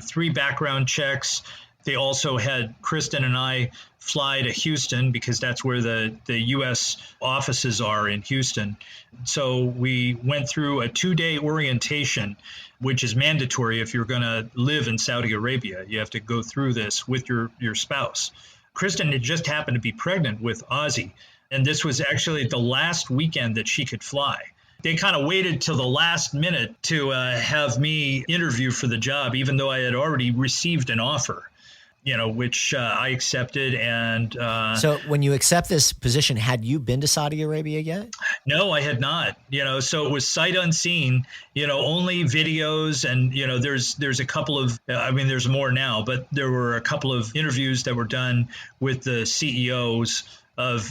3 background checks. They also had Kristen and I fly to Houston, because that's where the U.S. offices are, in Houston. So we went through a 2-day orientation, which is mandatory if you're going to live in Saudi Arabia. You have to go through this with your spouse. Kristen had just happened to be pregnant with Ozzy, and this was actually the last weekend that she could fly. They kind of waited till the last minute to have me interview for the job, even though I had already received an offer, which I accepted. And so when you accept this position, had you been to Saudi Arabia yet? No, I had not. So it was sight unseen, only videos. And, there's a couple of, there's more now, but there were a couple of interviews that were done with the CEOs of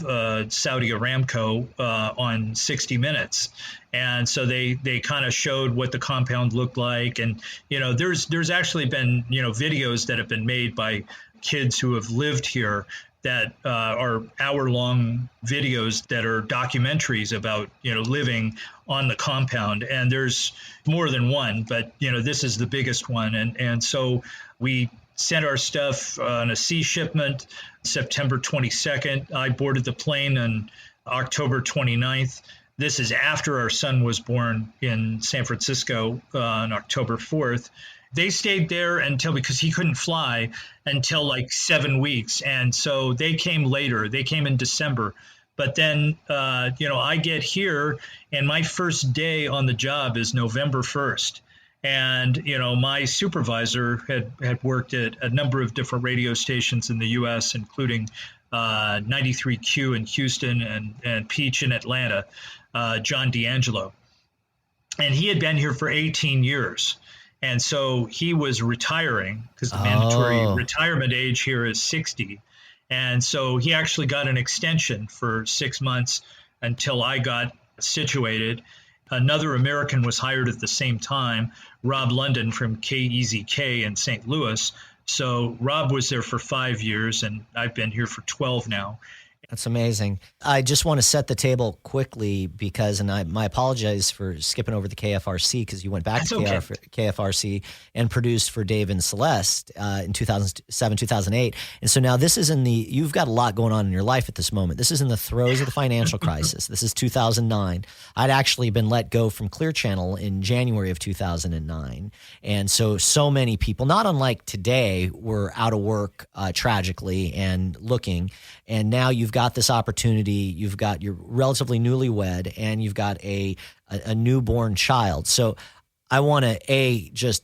Saudi Aramco on 60 Minutes. And so they kind of showed what the compound looked like. And, there's actually been, videos that have been made by kids who have lived here that are hour-long videos that are documentaries about, living on the compound. And there's more than one, but, this is the biggest one. And so we sent our stuff on a sea shipment September 22nd. I boarded the plane on October 29th. This is after our son was born in San Francisco on October 4th. They stayed there because he couldn't fly until like 7 weeks. And so they came later. They came in December. But then, I get here, and my first day on the job is November 1st. And, my supervisor had worked at a number of different radio stations in the U.S., including 93Q in Houston and Peach in Atlanta, John D'Angelo. And he had been here for 18 years. And so he was retiring, because the mandatory retirement age here is 60. And so he actually got an extension for 6 months until I got situated. Another American was hired at the same time, Rob London from KEZK in St. Louis. So Rob was there for 5 years, and I've been here for 12 now. That's amazing. I just want to set the table quickly because, my apologies for skipping over the KFRC because you went back to KFRC and produced for Dave and Celeste in 2007, 2008. And so now you've got a lot going on in your life at this moment. This is in the throes of the financial crisis. This is 2009. I'd actually been let go from Clear Channel in January of 2009. And so many people, not unlike today, were out of work tragically and looking. And now you've got this opportunity. You're relatively newlywed, and you've got a newborn child. So I want to just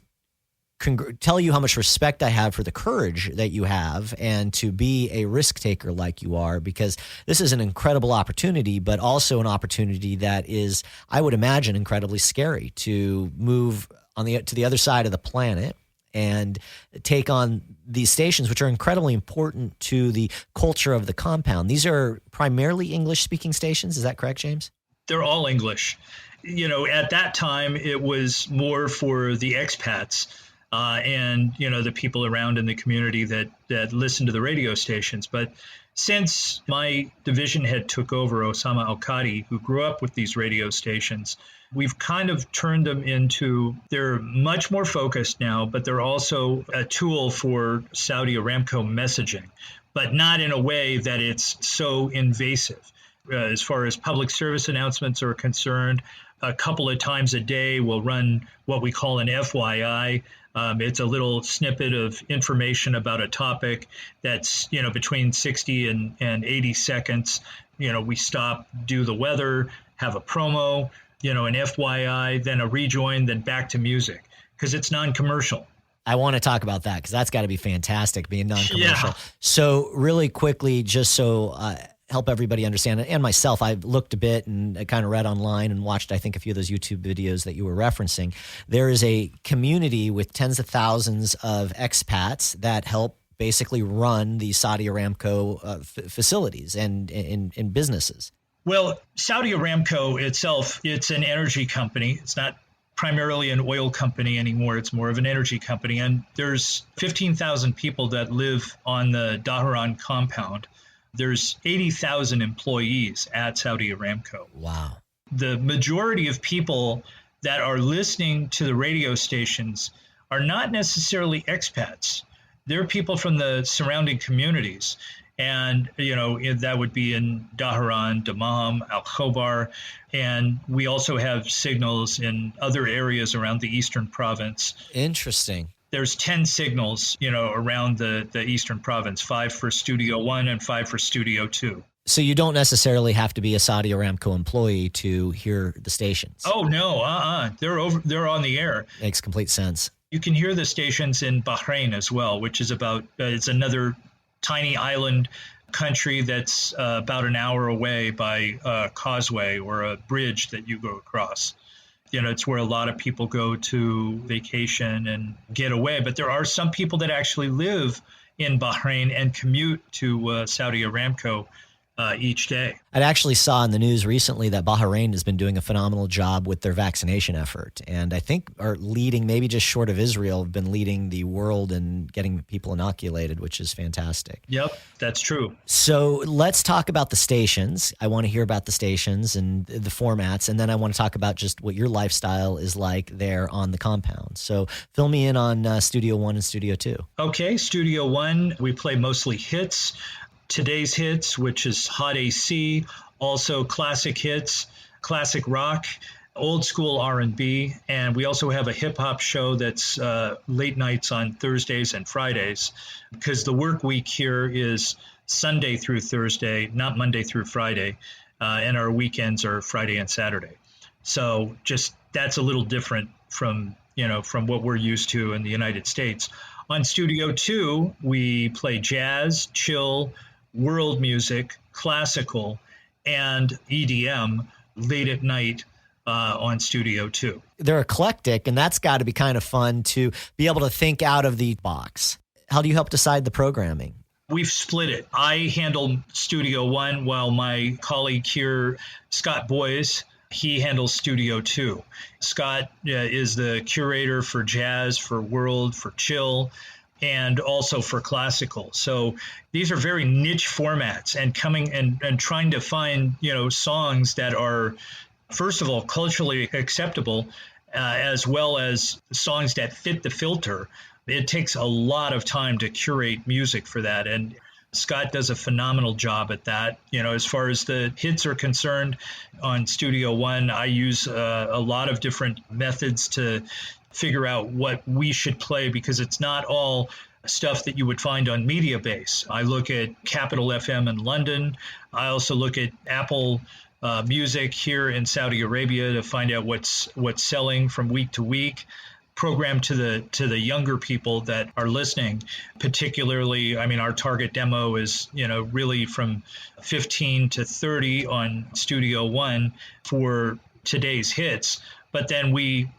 tell you how much respect I have for the courage that you have, and to be a risk taker like you are, because this is an incredible opportunity, but also an opportunity that is, I would imagine, incredibly scary to move to the other side of the planet and take on these stations, which are incredibly important to the culture of the compound. These are primarily English-speaking stations. Is that correct, James? They're all English. At that time, it was more for the expats and, the people around in the community that listened to the radio stations. But since my division head took over, Osama Al-Qadi, who grew up with these radio stations, we've kind of turned them they're much more focused now, but they're also a tool for Saudi Aramco messaging, but not in a way that it's so invasive. As far as public service announcements are concerned, a couple of times a day we'll run what we call an FYI. It's a little snippet of information about a topic that's, between 60 and 80 seconds. We stop, do the weather, have a promo, an FYI, then a rejoin, then back to music, because it's non-commercial. I want to talk about that because that's got to be fantastic being non-commercial. Yeah. So really quickly, just so help everybody understand, and myself, I've looked a bit and I kind of read online and watched, I think, a few of those YouTube videos that you were referencing. There is a community with tens of thousands of expats that help basically run the Saudi Aramco facilities and in businesses. Well, Saudi Aramco itself, it's an energy company. It's not primarily an oil company anymore. It's more of an energy company. And there's 15,000 people that live on the Dhahran compound. There's 80,000 employees at Saudi Aramco. Wow. The majority of people that are listening to the radio stations are not necessarily expats. They're people from the surrounding communities. And, that would be in Dhahran, Dammam, Al-Khobar. And we also have signals in other areas around the Eastern Province. Interesting. There's 10 signals, around the Eastern Province, 5 for Studio 1 and 5 for Studio 2. So you don't necessarily have to be a Saudi Aramco employee to hear the stations. Oh, no. They're on the air. Makes complete sense. You can hear the stations in Bahrain as well, which is it's another tiny island country that's about an hour away by a causeway or a bridge that you go across. It's where a lot of people go to vacation and get away. But there are some people that actually live in Bahrain and commute to Saudi Aramco each day. I actually saw in the news recently that Bahrain has been doing a phenomenal job with their vaccination effort. And I think are leading, maybe just short of Israel, have been leading the world in getting people inoculated, which is fantastic. Yep, that's true. So let's talk about the stations. I want to hear about the stations and the formats. And then I want to talk about just what your lifestyle is like there on the compound. So fill me in on Studio 1 and Studio 2. Okay, Studio 1, we play mostly hits. Today's hits, which is Hot AC, also classic hits, classic rock, old school R&B, and we also have a hip-hop show that's late nights on Thursdays and Fridays, because the work week here is Sunday through Thursday, not Monday through Friday, and our weekends are Friday and Saturday. So just that's a little different from what we're used to in the United States. On Studio 2, we play jazz, chill, world music, classical, and EDM late at night on Studio 2. They're eclectic, and that's got to be kind of fun to be able to think out of the box. How do you help decide the programming? We've split it. I handle Studio 1 while my colleague here, Scott Boyes, he handles Studio 2. Scott is the curator for jazz, for world, for chill. and also for classical. So these are very niche formats, and coming and trying to find, songs that are, first of all, culturally acceptable, as well as songs that fit the filter. It takes a lot of time to curate music for that. And Scott does a phenomenal job at that. As far as the hits are concerned, on Studio One, I use a lot of different methods to figure out what we should play, because it's not all stuff that you would find on Mediabase. I look at Capital FM in London. I also look at Apple Music here in Saudi Arabia to find out what's selling from week to week. Program to the younger people that are listening, particularly. I mean, our target demo is really from 15 to 30 on Studio One for today's hits, but then we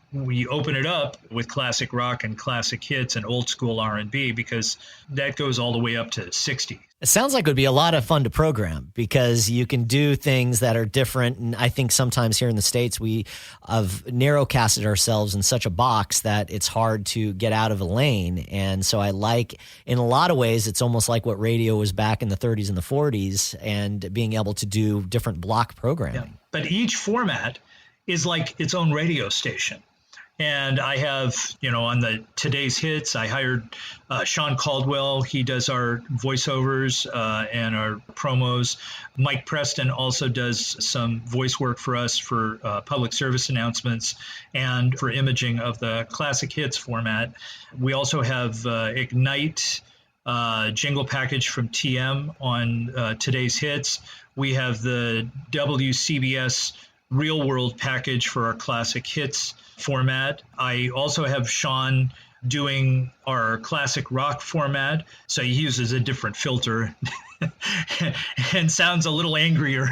open it up with classic rock and classic hits and old school R&B, because that goes all the way up to 60. It sounds like it would be a lot of fun to program, because you can do things that are different. And I think sometimes here in the States, we have narrowcasted ourselves in such a box that it's hard to get out of a lane. And so I like, in a lot of ways, it's almost like what radio was back in the 30s and the 40s, and being able to do different block programming. Yeah. But each format is like its own radio station. And I have, on the today's hits, I hired Sean Caldwell. He does our voiceovers and our promos. Mike Preston also does some voice work for us for public service announcements and for imaging of the classic hits format. We also have Ignite jingle package from TM on today's hits. We have the WCBS Real World package for our classic hits format. I also have Sean doing our classic rock format. So he uses a different filter and sounds a little angrier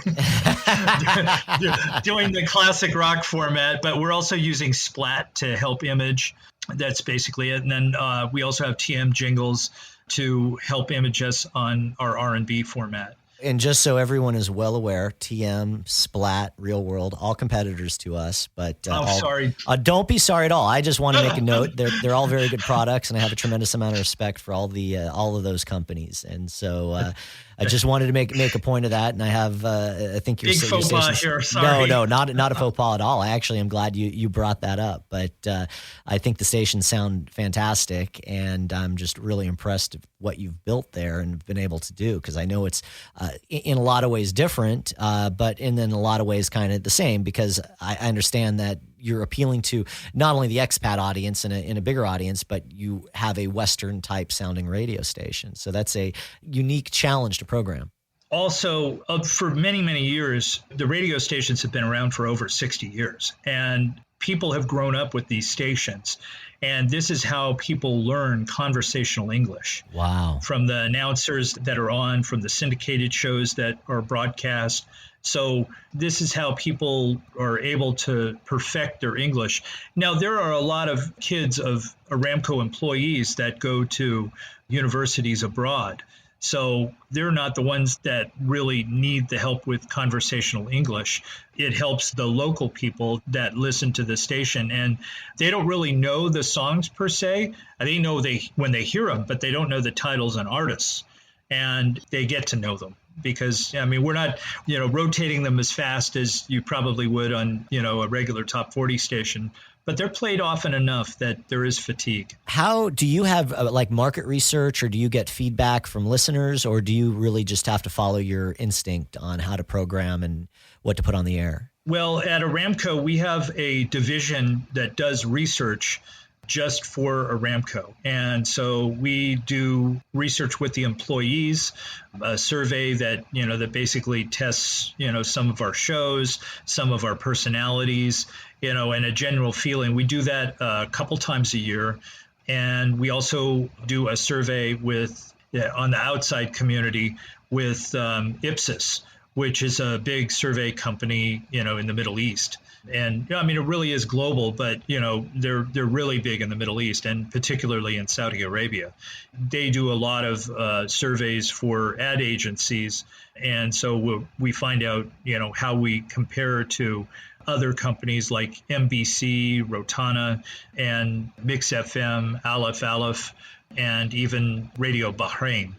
doing the classic rock format, but we're also using Splat to help image. That's basically it. And then we also have TM jingles to help image us on our R&B format. And just so everyone is well aware, TM, Splat, Real World, all competitors to us. But sorry. Don't be sorry at all. I just want to make a note. They're all very good products, and I have a tremendous amount of respect for all of those companies. And so I just wanted to make a point of that. And I have, I think your big faux pas here. Sorry. No, not a faux pas at all. I actually am glad you brought that up. But I think the stations sound fantastic, and I'm just really impressed with what you've built there and been able to do, because I know it's in a lot of ways different, but in a lot of ways kind of the same, because I understand that you're appealing to not only the expat audience and in a bigger audience, but you have a Western type sounding radio station. So that's a unique challenge to program. Also, for many, many years, the radio stations have been around for over 60 years, and people have grown up with these stations. And this is how people learn conversational English. Wow. From the announcers that are on, from the syndicated shows that are broadcast. So this is how people are able to perfect their English. Now, there are a lot of kids of Aramco employees that go to universities abroad. So they're not the ones that really need the help with conversational English. It helps the local people that listen to the station, and they don't really know the songs per se. They know when they hear them, but they don't know the titles and artists, and they get to know them. Because, I mean, we're not, rotating them as fast as you probably would on, a regular top 40 station, but they're played often enough that there is fatigue. How do you have market research, or do you get feedback from listeners, or do you really just have to follow your instinct on how to program and what to put on the air? Well, at Aramco, we have a division that does research just for Aramco. And so we do research with the employees, a survey that, that basically tests, some of our shows, some of our personalities, and a general feeling. We do that a couple times a year. And we also do a survey on the outside community with Ipsos, which is a big survey company, in the Middle East. And I mean, it really is global, but they're really big in the Middle East, and particularly in Saudi Arabia. They do a lot of surveys for ad agencies, and so we find out how we compare to other companies like MBC, Rotana, and Mix FM, Aleph, and even Radio Bahrain.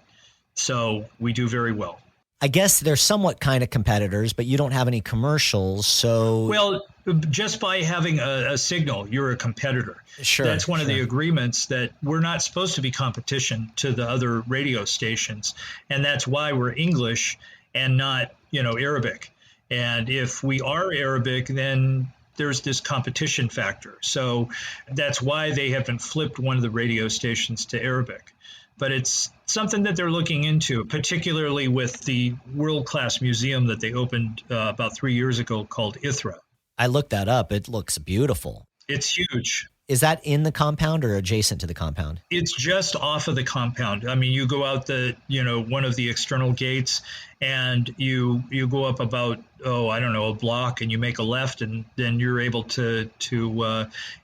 So we do very well. I guess they're somewhat kind of competitors, but you don't have any commercials, so... Well, just by having a signal, you're a competitor. Sure. That's one of the agreements, that we're not supposed to be competition to the other radio stations. And that's why we're English and not, Arabic. And if we are Arabic, then there's this competition factor. So that's why they haven't flipped one of the radio stations to Arabic. But it's something that they're looking into, particularly with the world-class museum that they opened about 3 years ago called ITHRA. I looked that up. It looks beautiful. It's huge. Is that in the compound or adjacent to the compound? It's just off of the compound. I mean, you go out one of the external gates, and you go up about, a block, and you make a left, and then you're able to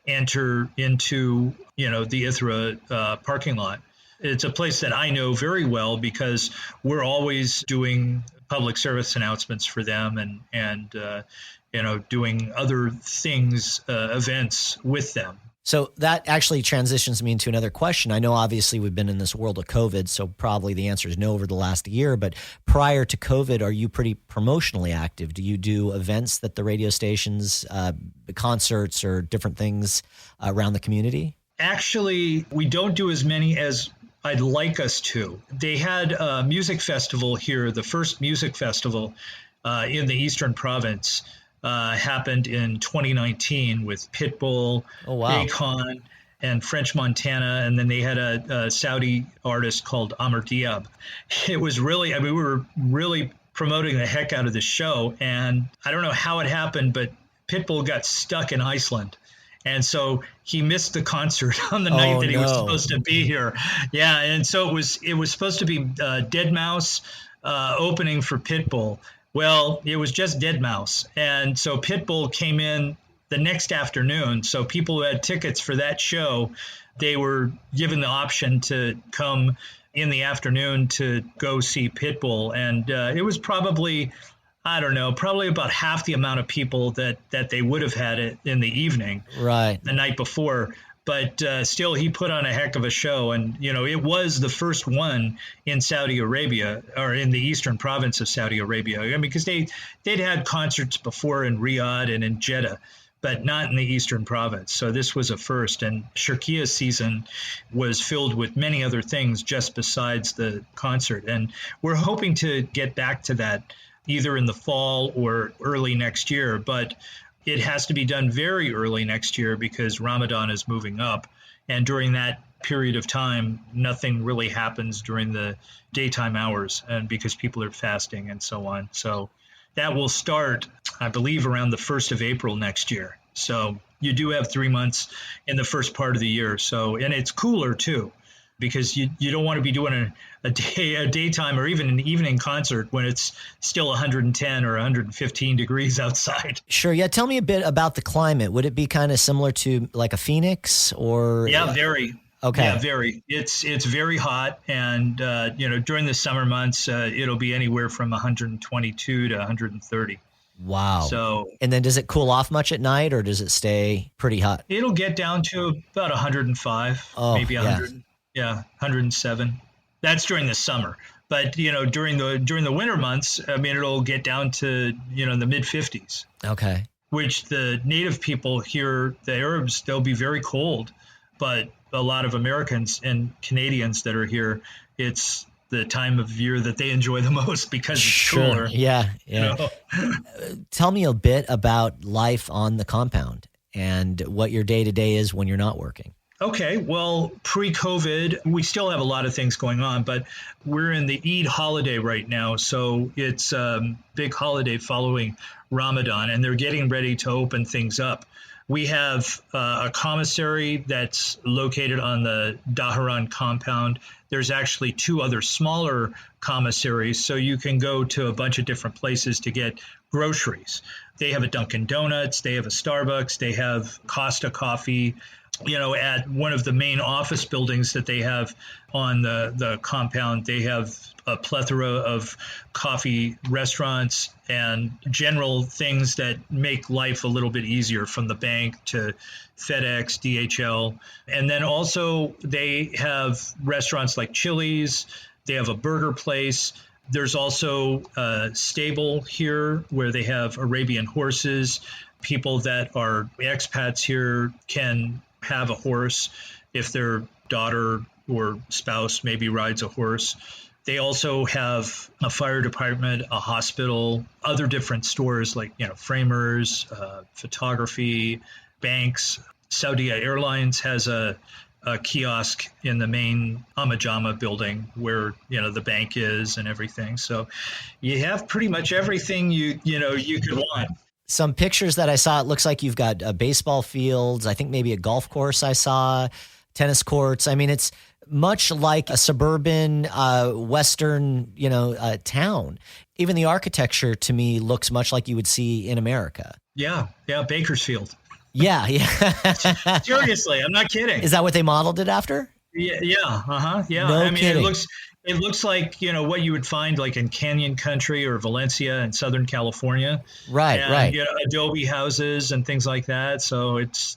enter into, the ITHRA parking lot. It's a place that I know very well because we're always doing public service announcements for them and doing other things, events with them. So that actually transitions me into another question. I know obviously we've been in this world of COVID, so probably the answer is no over the last year. But prior to COVID, are you pretty promotionally active? Do you do events that the radio stations, concerts or different things around the community? Actually, we don't do as many as I'd like us to. They had a music festival here, the first music festival in the Eastern Province. Happened in 2019 with Pitbull, Akon, and French Montana, and then they had a Saudi artist called Amr Diab. It was really, we were really promoting the heck out of the show, and I don't know how it happened, but Pitbull got stuck in Iceland. And so he missed the concert on the night that he was supposed to be here. Yeah, and so it was supposed to be Deadmau5 opening for Pitbull. Well, it was just Deadmau5. And so Pitbull came in the next afternoon. So people who had tickets for that show, they were given the option to come in the afternoon to go see Pitbull. And it was probably about half the amount of people that they would have had it in the evening, right, the night before. But still, he put on a heck of a show. And, it was the first one in Saudi Arabia, or in the eastern province of Saudi Arabia. I mean, because they'd had concerts before in Riyadh and in Jeddah, but not in the eastern province. So this was a first. And Shirkiya's season was filled with many other things just besides the concert. And we're hoping to get back to that either in the fall or early next year. But it has to be done very early next year because Ramadan is moving up. And during that period of time, nothing really happens during the daytime hours, and because people are fasting and so on. So that will start, I believe, around the 1st of April next year. So you do have 3 months in the first part of the year. So, and it's cooler too, because you don't want to be doing a daytime or even an evening concert when it's still 110 or 115 degrees outside. Sure. Yeah. Tell me a bit about the climate. Would it be kind of similar to like a Phoenix or? Yeah, very. Okay. Yeah, very. It's very hot. And, during the summer months, it'll be anywhere from 122 to 130. Wow. So, and then does it cool off much at night or does it stay pretty hot? It'll get down to about 105, maybe 100. Yeah, 107. That's during the summer. But, during the winter months, it'll get down to, the mid 50s. Okay. Which the native people here, the Arabs, they'll be very cold. But a lot of Americans and Canadians that are here, it's the time of year that they enjoy the most because it's cooler. Yeah. Tell me a bit about life on the compound and what your day-to-day is when you're not working. Okay, well, pre-COVID, we still have a lot of things going on, but we're in the Eid holiday right now. So it's a big holiday following Ramadan, and they're getting ready to open things up. We have a commissary that's located on the Daharan compound. There's actually 2 other smaller commissaries, so you can go to a bunch of different places to get groceries. They have a Dunkin' Donuts, they have a Starbucks, they have Costa Coffee. At one of the main office buildings that they have on the compound, they have a plethora of coffee restaurants and general things that make life a little bit easier, from the bank to FedEx, DHL. And then also they have restaurants like Chili's. They have a burger place. There's also a stable here where they have Arabian horses. People that are expats here can have a horse if their daughter or spouse maybe rides a horse. They also have a fire department, a hospital, other different stores like, framers, photography, banks. Saudi Airlines has a kiosk in the main Amajama building where, the bank is and everything. So you have pretty much everything you could want. Some pictures that I saw, it looks like you've got baseball fields. I think maybe a golf course I saw, tennis courts. I mean, it's much like a suburban Western, town. Even the architecture to me looks much like you would see in America. Yeah, Bakersfield. Yeah. Seriously, I'm not kidding. Is that what they modeled it after? Yeah. No kidding. It looks like, what you would find like in Canyon Country or Valencia in Southern California. Right. Adobe houses and things like that. So it's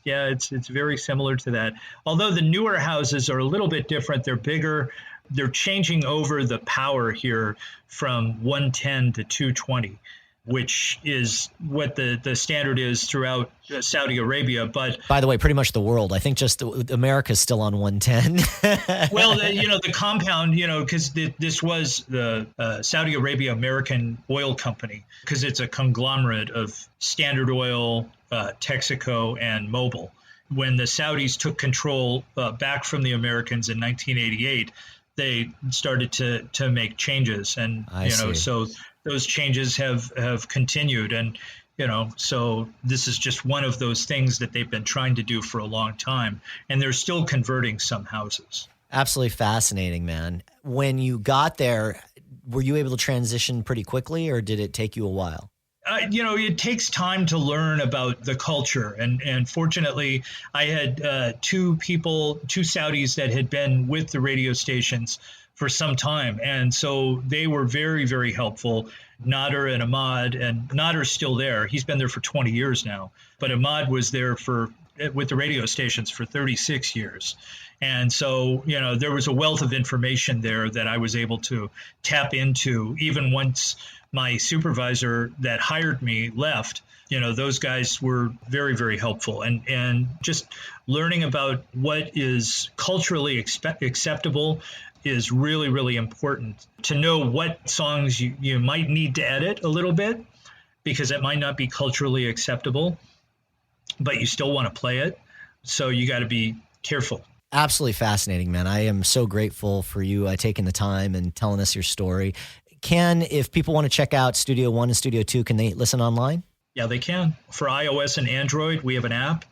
very similar to that. Although the newer houses are a little bit different. They're bigger. They're changing over the power here from 110 to 220. Which is what the standard is throughout Saudi Arabia. But by the way, pretty much the world. I think just America's still on 110. Well, the compound, because this was the Saudi Arabia American Oil Company, because it's a conglomerate of Standard Oil, Texaco, and Mobil. When the Saudis took control back from the Americans in 1988, they started to make changes, and so those changes have continued, and so this is just one of those things that they've been trying to do for a long time, and they're still converting some houses. Absolutely fascinating, man. When you got there, were you able to transition pretty quickly, or did it take you a while? It takes time to learn about the culture. And fortunately, I had two Saudis that had been with the radio stations for some time. And so they were very, very helpful. Nader and Ahmad, and Nader's still there. He's been there for 20 years now. But Ahmad was there with the radio stations for 36 years. And so, there was a wealth of information there that I was able to tap into even once my supervisor that hired me left. Those guys were very, very helpful. And just learning about what is culturally acceptable is really, really important. To know what songs you might need to edit a little bit, because it might not be culturally acceptable, but you still want to play it. So you got to be careful. Absolutely fascinating, man. I am so grateful for you taking the time and telling us your story. If people want to check out Studio One and Studio Two, can they listen online? Yeah, they can. For iOS and Android, we have an app.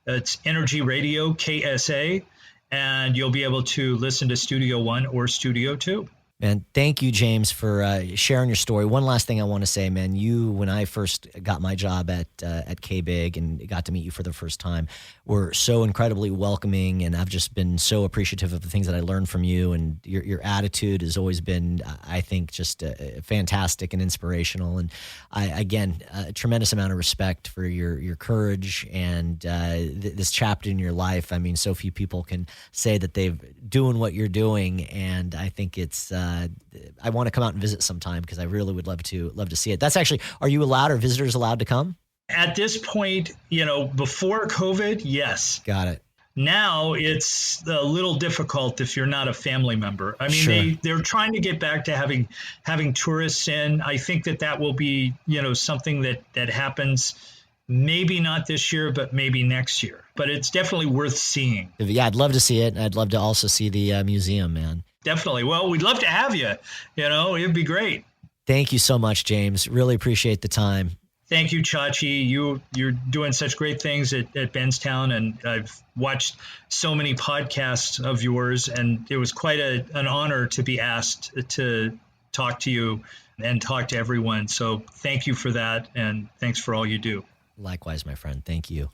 It's Energy Radio KSA, and you'll be able to listen to Studio One or Studio Two. Man, thank you, James, for sharing your story. One last thing I want to say, man, when I first got my job at KBIG and got to meet you for the first time, were so incredibly welcoming, and I've just been so appreciative of the things that I learned from you, and your attitude has always been, I think, just fantastic and inspirational. And again, a tremendous amount of respect for your courage and this chapter in your life. I mean, so few people can say that they've doing what you're doing, and I think it's I want to come out and visit sometime, because I really would love to see it. That's actually, are you allowed, or visitors allowed to come? At this point, before COVID, yes. Got it. Now it's a little difficult if you're not a family member. I mean, sure. They're trying to get back to having tourists in. I think that will be, something that happens maybe not this year, but maybe next year. But it's definitely worth seeing. Yeah, I'd love to see it. I'd love to also see the museum, man. Definitely. Well, we'd love to have you. It'd be great. Thank you so much, James. Really appreciate the time. Thank you, Chachi. You're doing such great things at Benztown, and I've watched so many podcasts of yours, and it was quite an honor to be asked to talk to you and talk to everyone. So thank you for that, and thanks for all you do. Likewise, my friend. Thank you.